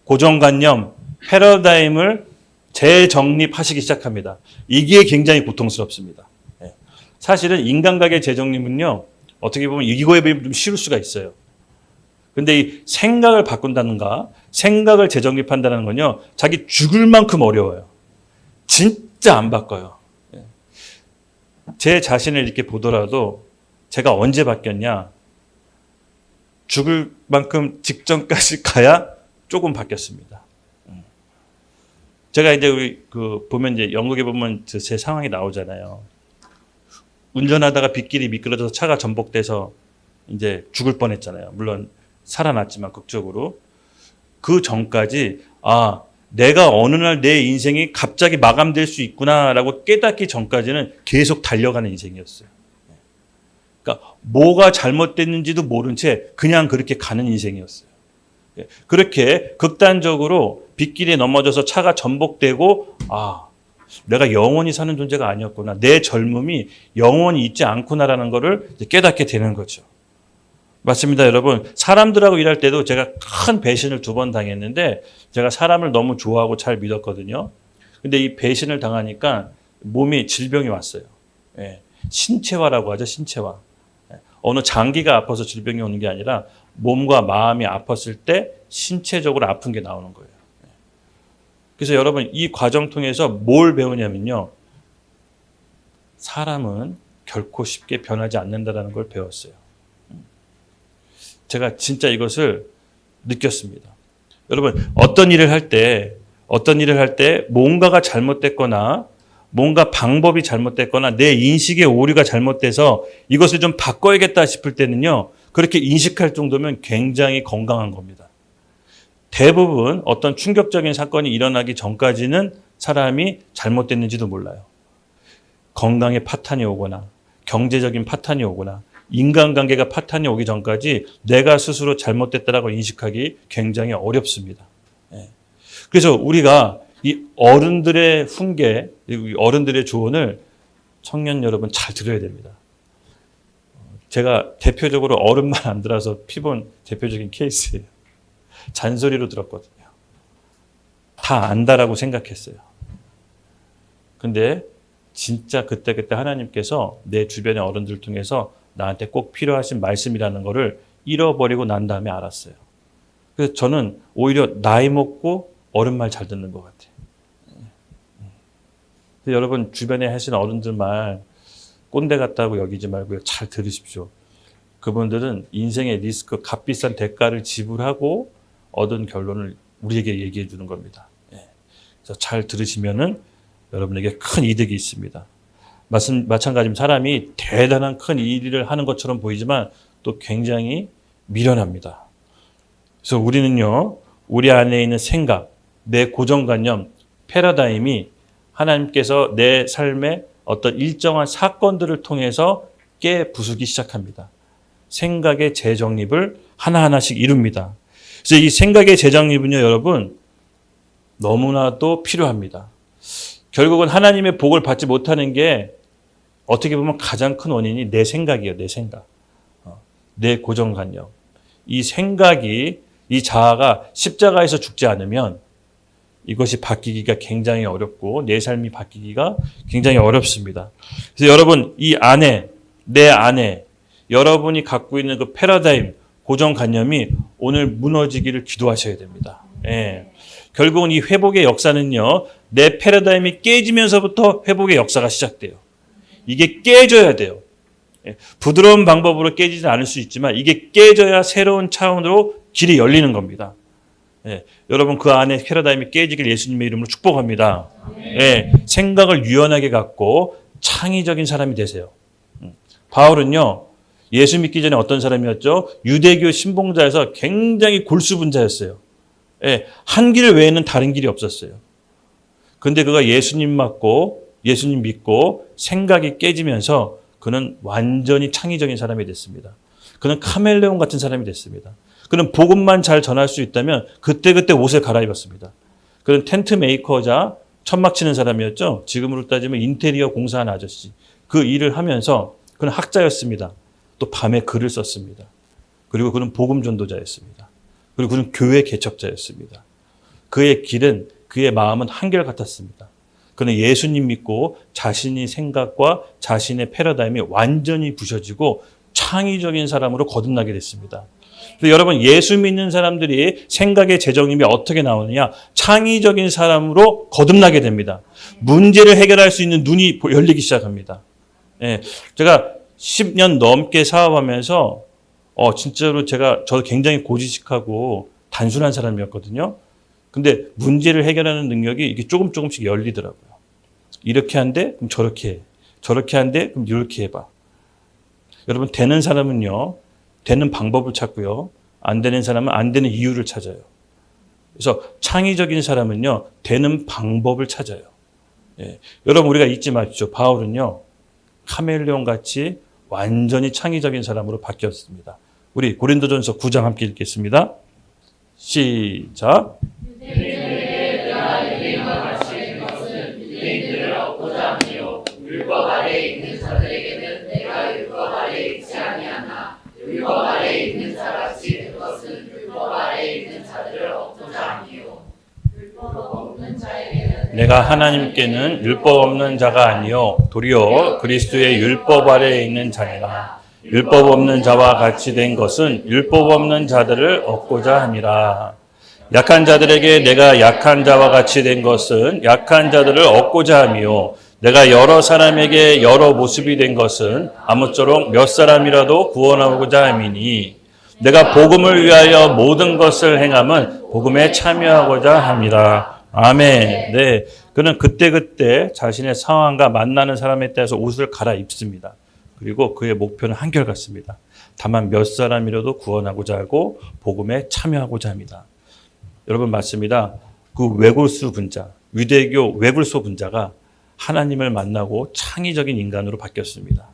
고정관념, 패러다임을 재정립하시기 시작합니다. 이게 굉장히 고통스럽습니다. 네. 사실은 인간관계 재정립은요, 어떻게 보면 이거에 비하면 좀 쉬울 수가 있어요. 근데 이 생각을 바꾼다는가, 생각을 재정립한다는 건요, 자기 죽을 만큼 어려워요. 진짜 안 바꿔요. 제 자신을 이렇게 보더라도 제가 언제 바뀌었냐? 죽을 만큼 직전까지 가야 조금 바뀌었습니다. 제가 이제 우리 보면 이제 연극에 보면 제 상황이 나오잖아요. 운전하다가 빗길이 미끄러져서 차가 전복돼서 이제 죽을 뻔했잖아요. 물론 살아났지만 극적으로. 그 전까지 내가 어느 날 내 인생이 갑자기 마감될 수 있구나라고 깨닫기 전까지는 계속 달려가는 인생이었어요. 그러니까 뭐가 잘못됐는지도 모른 채 그냥 그렇게 가는 인생이었어요. 그렇게 극단적으로 빗길에 넘어져서 차가 전복되고 내가 영원히 사는 존재가 아니었구나. 내 젊음이 영원히 있지 않구나라는 것을 깨닫게 되는 거죠. 맞습니다, 여러분. 사람들하고 일할 때도 제가 큰 배신을 2번 당했는데 제가 사람을 너무 좋아하고 잘 믿었거든요. 근데 이 배신을 당하니까 몸에 질병이 왔어요. 신체화라고 하죠, 신체화. 어느 장기가 아파서 질병이 오는 게 아니라 몸과 마음이 아팠을 때 신체적으로 아픈 게 나오는 거예요. 그래서 여러분 이 과정 통해서 뭘 배우냐면요. 사람은 결코 쉽게 변하지 않는다는 걸 배웠어요. 제가 진짜 이것을 느꼈습니다. 여러분 어떤 일을 할 때 뭔가가 잘못됐거나 뭔가 방법이 잘못됐거나 내 인식의 오류가 잘못돼서 이것을 좀 바꿔야겠다 싶을 때는요. 그렇게 인식할 정도면 굉장히 건강한 겁니다. 대부분 어떤 충격적인 사건이 일어나기 전까지는 사람이 잘못됐는지도 몰라요. 건강에 파탄이 오거나 경제적인 파탄이 오거나 인간관계가 파탄이 오기 전까지 내가 스스로 잘못됐다라고 인식하기 굉장히 어렵습니다. 그래서 우리가 이 어른들의 훈계, 어른들의 조언을 청년 여러분 잘 들어야 됩니다. 제가 대표적으로 어른 말 안 들어서 피본 대표적인 케이스예요. 잔소리로 들었거든요. 다 안다라고 생각했어요. 근데 진짜 그때 하나님께서 내 주변의 어른들 통해서 나한테 꼭 필요하신 말씀이라는 거를 잃어버리고 난 다음에 알았어요. 그래서 저는 오히려 나이 먹고 어른 말 잘 듣는 것 같아요. 여러분 주변에 하시는 어른들 말 꼰대 같다고 여기지 말고요. 잘 들으십시오. 그분들은 인생의 리스크, 값비싼 대가를 지불하고 얻은 결론을 우리에게 얘기해 주는 겁니다. 그래서 잘 들으시면은 여러분에게 큰 이득이 있습니다. 마찬가지로 사람이 대단한 큰 일을 하는 것처럼 보이지만 또 굉장히 미련합니다. 그래서 우리는요, 우리 안에 있는 생각, 내 고정관념, 패러다임이 하나님께서 내 삶의 어떤 일정한 사건들을 통해서 깨부수기 시작합니다. 생각의 재정립을 하나하나씩 이룹니다. 그래서 이 생각의 재정립은요, 여러분, 너무나도 필요합니다. 결국은 하나님의 복을 받지 못하는 게 어떻게 보면 가장 큰 원인이 내 생각이에요. 내 생각. 내 고정관념. 이 생각이, 이 자아가 십자가에서 죽지 않으면 이것이 바뀌기가 굉장히 어렵고 내 삶이 바뀌기가 굉장히 어렵습니다. 그래서 여러분 이 안에, 내 안에 여러분이 갖고 있는 그 패러다임, 고정관념이 오늘 무너지기를 기도하셔야 됩니다. 결국은 이 회복의 역사는요. 내 패러다임이 깨지면서부터 회복의 역사가 시작돼요. 이게 깨져야 돼요. 부드러운 방법으로 깨지지 않을 수 있지만 이게 깨져야 새로운 차원으로 길이 열리는 겁니다. 여러분 그 안에 패러다임이 깨지길 예수님의 이름으로 축복합니다. 생각을 유연하게 갖고 창의적인 사람이 되세요. 바울은요. 예수 믿기 전에 어떤 사람이었죠? 유대교 신봉자에서 굉장히 골수분자였어요. 예, 한 길 외에는 다른 길이 없었어요. 근데 그가 예수님 믿고 생각이 깨지면서 그는 완전히 창의적인 사람이 됐습니다. 그는 카멜레온 같은 사람이 됐습니다. 그는 복음만 잘 전할 수 있다면 그때그때 옷을 갈아입었습니다. 그는 텐트 메이커자 천막 치는 사람이었죠. 지금으로 따지면 인테리어 공사하는 아저씨. 그 일을 하면서 그는 학자였습니다. 또 밤에 글을 썼습니다. 그리고 그는 복음 전도자였습니다. 그리고 그는 교회 개척자였습니다. 그의 길은, 그의 마음은 한결같았습니다. 그는 예수님 믿고 자신의 생각과 자신의 패러다임이 완전히 부셔지고 창의적인 사람으로 거듭나게 됐습니다. 그래서 여러분, 예수 믿는 사람들이 생각의 재정임이 어떻게 나오느냐? 창의적인 사람으로 거듭나게 됩니다. 문제를 해결할 수 있는 눈이 열리기 시작합니다. 예, 제가 10년 넘게 사업하면서 진짜로 저도 굉장히 고지식하고 단순한 사람이었거든요. 근데 문제를 해결하는 능력이 이게 조금씩 열리더라고요. 이렇게 한대? 그럼 저렇게 해. 저렇게 한대? 그럼 이렇게 해봐. 여러분, 되는 사람은요, 되는 방법을 찾고요. 안 되는 사람은 안 되는 이유를 찾아요. 그래서 창의적인 사람은요, 되는 방법을 찾아요. 예. 여러분, 우리가 잊지 마십시오. 바울은요, 카멜레온 같이 완전히 창의적인 사람으로 바뀌었습니다. 우리 고린도전서 9장 함께 읽겠습니다. 시작. 율법 아래에 있는 자들에게는 내가 율법 아래에 있지 아니하나 율법 아래에 있는 자같이 된 것은 율법 아래에 있는 자들을 얻고자 함이요 율법 없는 자에게는 내가 하나님께는 율법 없는 자가 아니요 도리어 그리스도의 율법 아래에 있는 자니라. 율법 없는 자와 같이 된 것은 율법 없는 자들을 얻고자 함이라. 약한 자들에게 내가 약한 자와 같이 된 것은 약한 자들을 얻고자 함이요 내가 여러 사람에게 여러 모습이 된 것은 아무쪼록 몇 사람이라도 구원하고자 함이니 내가 복음을 위하여 모든 것을 행함은 복음에 참여하고자 함이라. 아멘. 네, 그는 그때그때 자신의 상황과 만나는 사람에 따라서 옷을 갈아입습니다. 그리고 그의 목표는 한결같습니다. 다만 몇 사람이라도 구원하고자 하고 복음에 참여하고자 합니다. 여러분, 맞습니다. 그 외골수 분자, 유대교 외골소 분자가 하나님을 만나고 창의적인 인간으로 바뀌었습니다.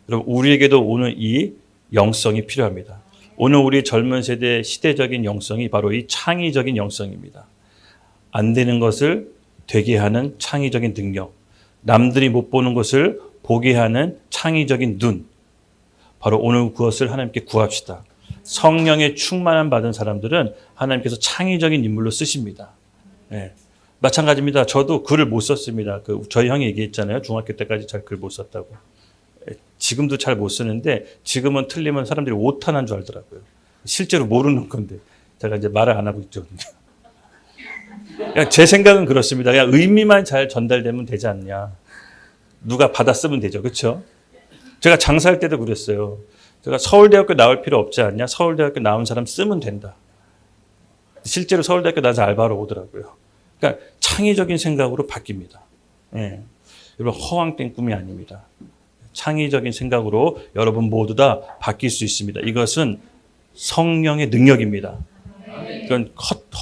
여러분, 우리에게도 오늘 이 영성이 필요합니다. 오늘 우리 젊은 세대의 시대적인 영성이 바로 이 창의적인 영성입니다. 안 되는 것을 되게 하는 창의적인 능력, 남들이 못 보는 것을 보게 하는 창의적인 눈, 바로 오늘 그것을 하나님께 구합시다. 성령의 충만함 받은 사람들은 하나님께서 창의적인 인물로 쓰십니다. 네. 마찬가지입니다. 저도 글을 못 썼습니다. 저희 형이 얘기했잖아요. 중학교 때까지 잘 글 못 썼다고. 지금도 잘 못 쓰는데 지금은 틀리면 사람들이 오탄한 줄 알더라고요. 실제로 모르는 건데 제가 이제 말을 안 하고 있죠. 그냥 제 생각은 그렇습니다. 그냥 의미만 잘 전달되면 되지 않냐. 누가 받아 쓰면 되죠. 그렇죠? 제가 장사할 때도 그랬어요. 제가 서울대학교 나올 필요 없지 않냐. 서울대학교 나온 사람 쓰면 된다. 실제로 서울대학교 나와서 알바로 오더라고요. 그러니까 창의적인 생각으로 바뀝니다. 예. 여러분, 허황된 꿈이 아닙니다. 창의적인 생각으로 여러분 모두 다 바뀔 수 있습니다. 이것은 성령의 능력입니다. 이건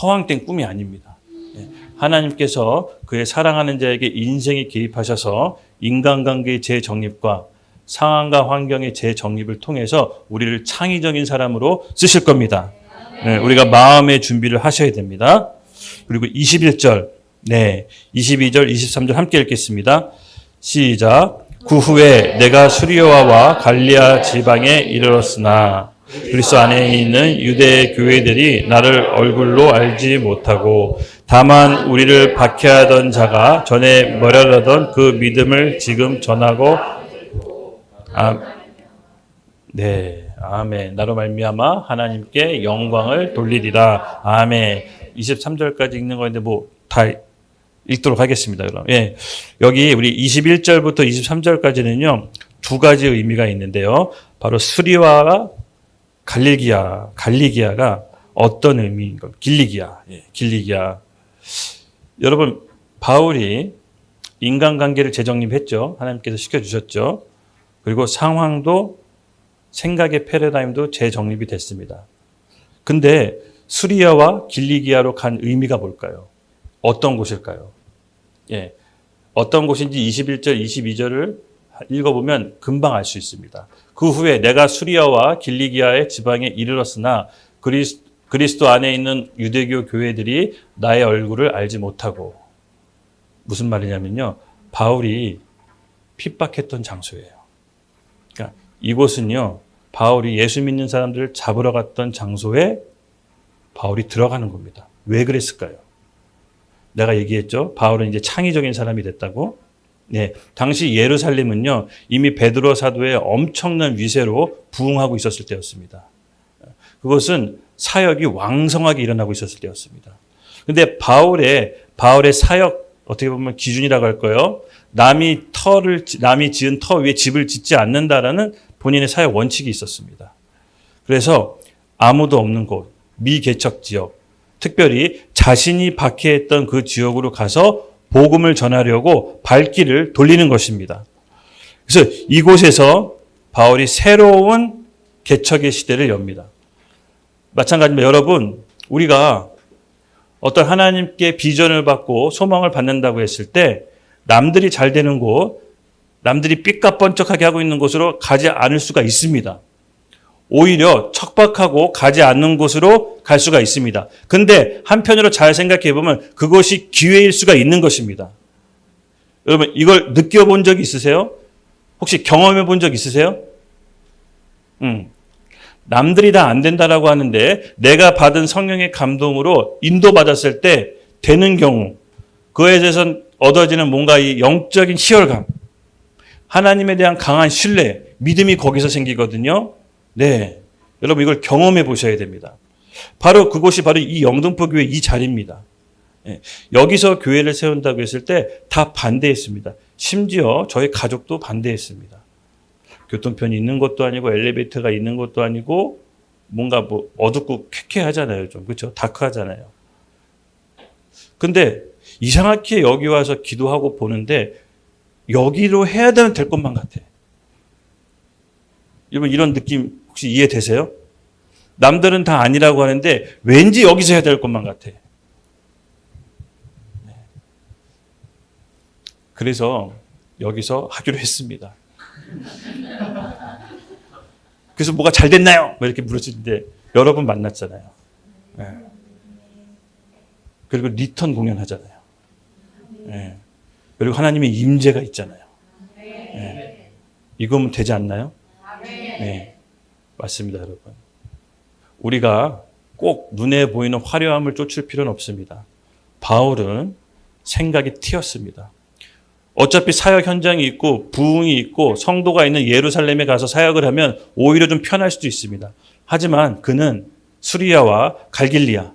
허황된 꿈이 아닙니다. 예. 하나님께서 그의 사랑하는 자에게 인생에 개입하셔서 인간관계의 재정립과 상황과 환경의 재정립을 통해서 우리를 창의적인 사람으로 쓰실 겁니다. 예. 우리가 마음의 준비를 하셔야 됩니다. 그리고 21절, 22절, 23절 함께 읽겠습니다. 시작. 그 후에 내가 수리아와 갈리아 지방에 이르렀으나 그리스도 안에 있는 유대 교회들이 나를 얼굴로 알지 못하고 다만 우리를 박해하던 자가 전에 멸하던 그 믿음을 지금 전하고 아멘. 나로 말미암아 하나님께 영광을 돌리리라. 아멘. 23절까지 읽는 거인데 다 읽도록 하겠습니다. 그럼. 예. 여기 우리 21절부터 23절까지는요. 두 가지 의미가 있는데요. 바로 수리와 갈리기아가 어떤 의미인가? 길리기아. 예. 길리기아. 여러분, 바울이 인간관계를 재정립했죠. 하나님께서 시켜주셨죠. 그리고 상황도 생각의 패러다임도 재정립이 됐습니다. 근데 수리아와 길리기아로 간 의미가 뭘까요? 어떤 곳일까요? 예. 어떤 곳인지 21절, 22절을 읽어보면 금방 알 수 있습니다. 그 후에 내가 수리아와 길리기아의 지방에 이르렀으나 그리스도 안에 있는 유대교 교회들이 나의 얼굴을 알지 못하고. 무슨 말이냐면요. 바울이 핍박했던 장소예요. 그러니까 이곳은요. 바울이 예수 믿는 사람들을 잡으러 갔던 장소에 바울이 들어가는 겁니다. 왜 그랬을까요? 내가 얘기했죠. 바울은 이제 창의적인 사람이 됐다고. 네, 당시 예루살렘은요. 이미 베드로 사도의 엄청난 위세로 부흥하고 있었을 때였습니다. 그것은 사역이 왕성하게 일어나고 있었을 때였습니다. 근데 바울의 사역 어떻게 보면 기준이라고 할까요? 남이 지은 터 위에 집을 짓지 않는다라는 본인의 사역 원칙이 있었습니다. 그래서 아무도 없는 곳, 미개척 지역, 특별히 자신이 박해했던 그 지역으로 가서 복음을 전하려고 발길을 돌리는 것입니다. 그래서 이곳에서 바울이 새로운 개척의 시대를 엽니다. 마찬가지로 여러분, 우리가 어떤 하나님께 비전을 받고 소망을 받는다고 했을 때 남들이 잘 되는 곳, 남들이 삐까뻔쩍하게 하고 있는 곳으로 가지 않을 수가 있습니다. 오히려 척박하고 가지 않는 곳으로 갈 수가 있습니다. 근데 한편으로 잘 생각해 보면 그것이 기회일 수가 있는 것입니다. 여러분, 이걸 느껴본 적 있으세요? 혹시 경험해 본 적 있으세요? 남들이 다 안 된다라고 하는데 내가 받은 성령의 감동으로 인도받았을 때 되는 경우, 그에 대해서 얻어지는 뭔가 이 영적인 희열감, 하나님에 대한 강한 신뢰, 믿음이 거기서 생기거든요. 네, 여러분 이걸 경험해 보셔야 됩니다. 바로 그곳이 바로 이 영등포 교회 이 자리입니다. 네, 여기서 교회를 세운다고 했을 때 다 반대했습니다. 심지어 저희 가족도 반대했습니다. 교통편이 있는 것도 아니고 엘리베이터가 있는 것도 아니고 뭔가 뭐 어둡고 쾌쾌하잖아요. 좀 그렇죠? 다크하잖아요. 근데 이상하게 여기 와서 기도하고 보는데 여기로 해야 되면 될 것만 같아. 여러분 이런 느낌 혹시 이해되세요? 남들은 다 아니라고 하는데 왠지 여기서 해야 될 것만 같아. 그래서 여기서 하기로 했습니다. 그래서 뭐가 잘 됐나요? 이렇게 물어주는데 여러분 만났잖아요. 네. 그리고 리턴 공연하잖아요. 네. 그리고 하나님의 임재가 있잖아요. 네. 이거면 되지 않나요? 네. 맞습니다, 여러분. 우리가 꼭 눈에 보이는 화려함을 쫓을 필요는 없습니다. 바울은 생각이 튀었습니다. 어차피 사역 현장이 있고 부흥이 있고 성도가 있는 예루살렘에 가서 사역을 하면 오히려 좀 편할 수도 있습니다. 하지만 그는 수리아와 갈길리아,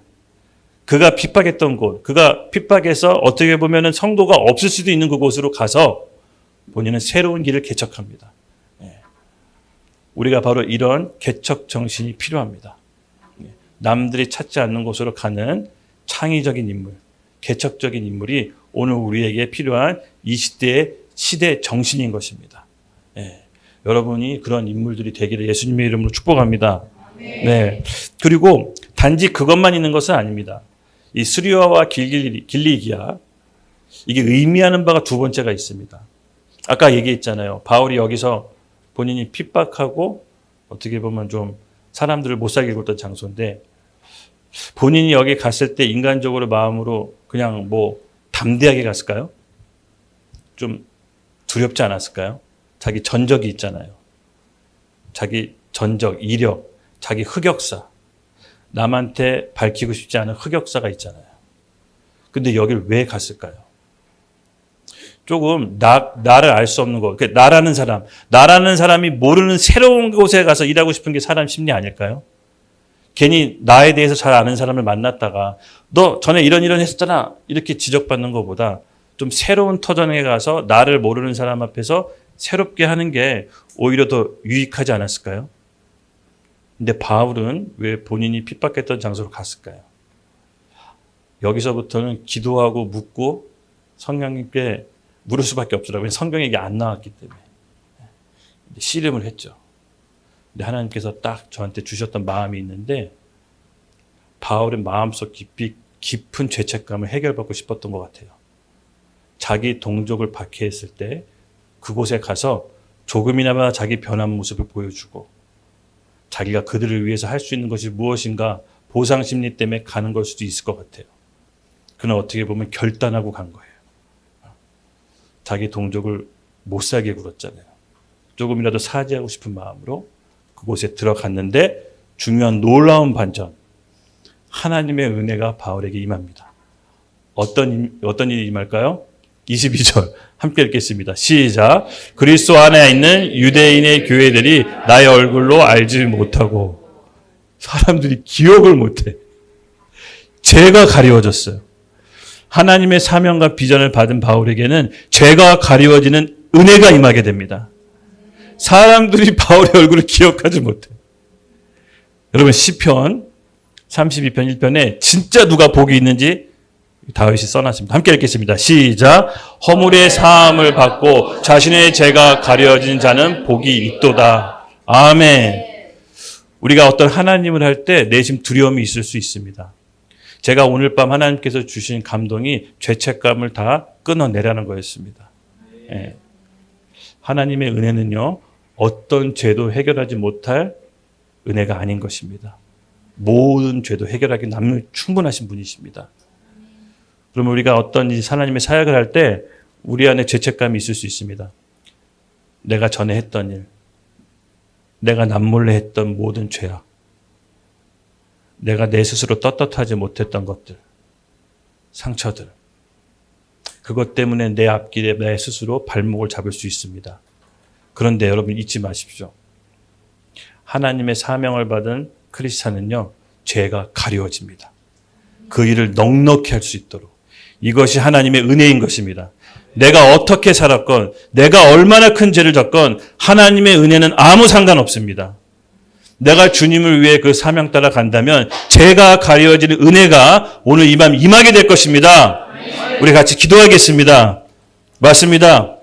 그가 핍박했던 곳, 그가 핍박해서 어떻게 보면 성도가 없을 수도 있는 그곳으로 가서 본인은 새로운 길을 개척합니다. 우리가 바로 이런 개척 정신이 필요합니다. 남들이 찾지 않는 곳으로 가는 창의적인 인물, 개척적인 인물이 오늘 우리에게 필요한 이 시대의 시대 정신인 것입니다. 여러분이 그런 인물들이 되기를 예수님의 이름으로 축복합니다. 네. 그리고 단지 그것만 있는 것은 아닙니다. 이 수리아와 길리기아, 이게 의미하는 바가 두 번째가 있습니다. 아까 얘기했잖아요. 바울이 여기서 본인이 핍박하고 어떻게 보면 좀 사람들을 못 살게 굴던 장소인데 본인이 여기 갔을 때 인간적으로 마음으로 그냥 뭐 담대하게 갔을까요? 좀 두렵지 않았을까요? 자기 전적이 있잖아요. 자기 전적, 이력, 자기 흑역사. 남한테 밝히고 싶지 않은 흑역사가 있잖아요. 근데 여길 왜 갔을까요? 조금 나를 알 수 없는 거. 나라는 사람이 모르는 새로운 곳에 가서 일하고 싶은 게 사람 심리 아닐까요? 괜히 나에 대해서 잘 아는 사람을 만났다가 너 전에 이런 했었잖아 이렇게 지적받는 것보다 좀 새로운 터전에 가서 나를 모르는 사람 앞에서 새롭게 하는 게 오히려 더 유익하지 않았을까요? 근데 바울은 왜 본인이 핍박했던 장소로 갔을까요? 여기서부터는 기도하고 묻고 성령님께 물을 수밖에 없더라고요. 성경에 이게 안 나왔기 때문에. 씨름을 했죠. 근데 하나님께서 딱 저한테 주셨던 마음이 있는데 바울의 마음속 깊은 죄책감을 해결받고 싶었던 것 같아요. 자기 동족을 박해했을 때 그곳에 가서 조금이나마 자기 변한 모습을 보여주고 자기가 그들을 위해서 할 수 있는 것이 무엇인가 보상 심리 때문에 가는 걸 수도 있을 것 같아요. 그러나 어떻게 보면 결단하고 간 거예요. 자기 동족을 못 살게 굴었잖아요. 조금이라도 사죄하고 싶은 마음으로 그곳에 들어갔는데 중요한 놀라운 반전. 하나님의 은혜가 바울에게 임합니다. 어떤 일이 임할까요? 22절 함께 읽겠습니다. 시작. 그리스도 안에 있는 유대인의 교회들이 나의 얼굴로 알지 못하고 사람들이 기억을 못해. 죄가 가리워졌어요. 하나님의 사명과 비전을 받은 바울에게는 죄가 가리워지는 은혜가 임하게 됩니다. 사람들이 바울의 얼굴을 기억하지 못해. 여러분 시편 32편 1편에 진짜 누가 복이 있는지 다윗이 써놨습니다. 함께 읽겠습니다. 시작. 허물의 사함을 받고 자신의 죄가 가려진 자는 복이 있도다. 아멘. 우리가 어떤 하나님을 할 때 내심 두려움이 있을 수 있습니다. 제가 오늘 밤 하나님께서 주신 감동이 죄책감을 다 끊어내라는 거였습니다. 예. 하나님의 은혜는요, 어떤 죄도 해결하지 못할 은혜가 아닌 것입니다. 모든 죄도 해결하기 충분하신 분이십니다. 그러면 우리가 어떤 하나님의 사역을 할 때 우리 안에 죄책감이 있을 수 있습니다. 내가 전에 했던 일, 내가 남몰래 했던 모든 죄악, 내가 내 스스로 떳떳하지 못했던 것들, 상처들, 그것 때문에 내 앞길에 내 스스로 발목을 잡을 수 있습니다. 그런데 여러분 잊지 마십시오. 하나님의 사명을 받은 크리스찬은요, 죄가 가리워집니다. 그 일을 넉넉히 할 수 있도록. 이것이 하나님의 은혜인 것입니다. 내가 어떻게 살았건, 내가 얼마나 큰 죄를 졌건 하나님의 은혜는 아무 상관없습니다. 내가 주님을 위해 그 사명 따라 간다면 죄가 가리워지는 은혜가 오늘 이 밤 임하게 될 것입니다. 우리 같이 기도하겠습니다. 맞습니다.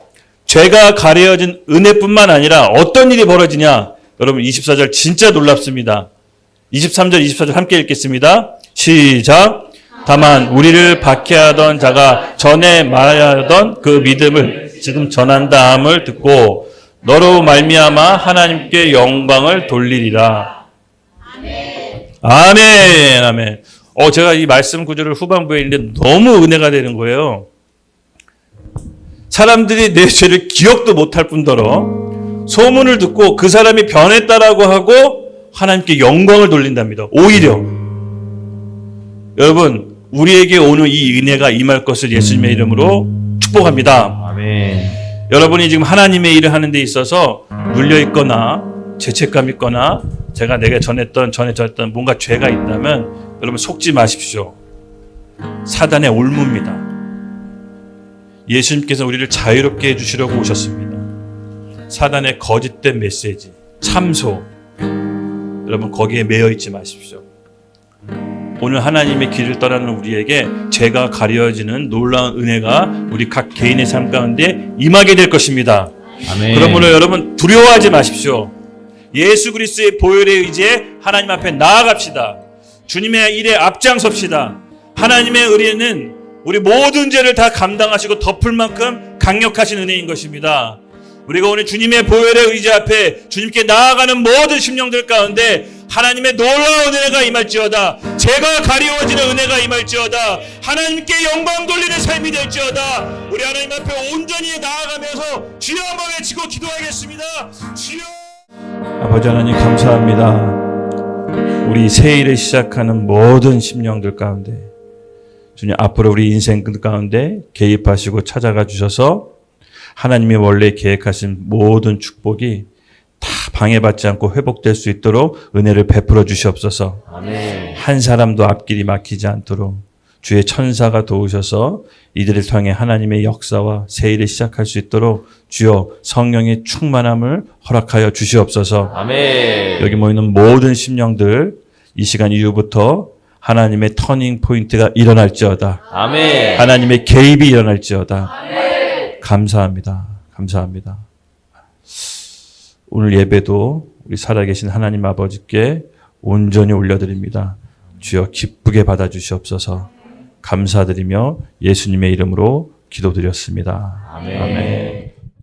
죄가 가려진 은혜뿐만 아니라 어떤 일이 벌어지냐. 여러분 24절 진짜 놀랍습니다. 23절 24절 함께 읽겠습니다. 시작. 다만 우리를 박해하던 자가 전에 말하던 그 믿음을 지금 전한다함을 듣고 너로 말미암아 하나님께 영광을 돌리리라. 아멘. 아멘. 제가 이 말씀 구절을 후반부에 있는데 너무 은혜가 되는 거예요. 사람들이 내 죄를 기억도 못할 뿐더러 소문을 듣고 그 사람이 변했다라고 하고 하나님께 영광을 돌린답니다. 오히려 여러분 우리에게 오늘 이 은혜가 임할 것을 예수님의 이름으로 축복합니다. 아멘. 여러분이 지금 하나님의 일을 하는 데 있어서 눌려 있거나 죄책감 있거나 제가 내가 전에 졌던 뭔가 죄가 있다면 여러분 속지 마십시오. 사단의 올무입니다. 예수님께서 우리를 자유롭게 해주시려고 오셨습니다. 사단의 거짓된 메시지, 참소, 여러분 거기에 매여 있지 마십시오. 오늘 하나님의 길을 떠나는 우리에게 죄가 가려지는 놀라운 은혜가 우리 각 개인의 삶 가운데 임하게 될 것입니다. 아멘. 그러므로 여러분 두려워하지 마십시오. 예수 그리스도의 보혈에 의지해 하나님 앞에 나아갑시다. 주님의 일에 앞장섭시다. 하나님의 은혜는 우리 모든 죄를 다 감당하시고 덮을 만큼 강력하신 은혜인 것입니다. 우리가 오늘 주님의 보혈의 의지 앞에 주님께 나아가는 모든 심령들 가운데 하나님의 놀라운 은혜가 임할지어다. 죄가 가리워지는 은혜가 임할지어다. 하나님께 영광 돌리는 삶이 될지어다. 우리 하나님 앞에 온전히 나아가면서 주여 한번 외치고 기도하겠습니다. 주여. 아버지 하나님 감사합니다. 우리 새 일을 시작하는 모든 심령들 가운데 주님 앞으로 우리 인생 가운데 개입하시고 찾아가 주셔서 하나님이 원래 계획하신 모든 축복이 다 방해받지 않고 회복될 수 있도록 은혜를 베풀어 주시옵소서. 아멘. 한 사람도 앞길이 막히지 않도록 주의 천사가 도우셔서 이들을 통해 하나님의 역사와 새 일을 시작할 수 있도록 주여 성령의 충만함을 허락하여 주시옵소서. 아멘. 여기 모이는 모든 심령들 이 시간 이후부터 하나님의 터닝 포인트가 일어날지어다. 아멘. 하나님의 개입이 일어날지어다. 아멘. 감사합니다. 감사합니다. 오늘 예배도 우리 살아계신 하나님 아버지께 온전히 올려드립니다. 주여 기쁘게 받아주시옵소서. 감사드리며 예수님의 이름으로 기도드렸습니다. 아멘.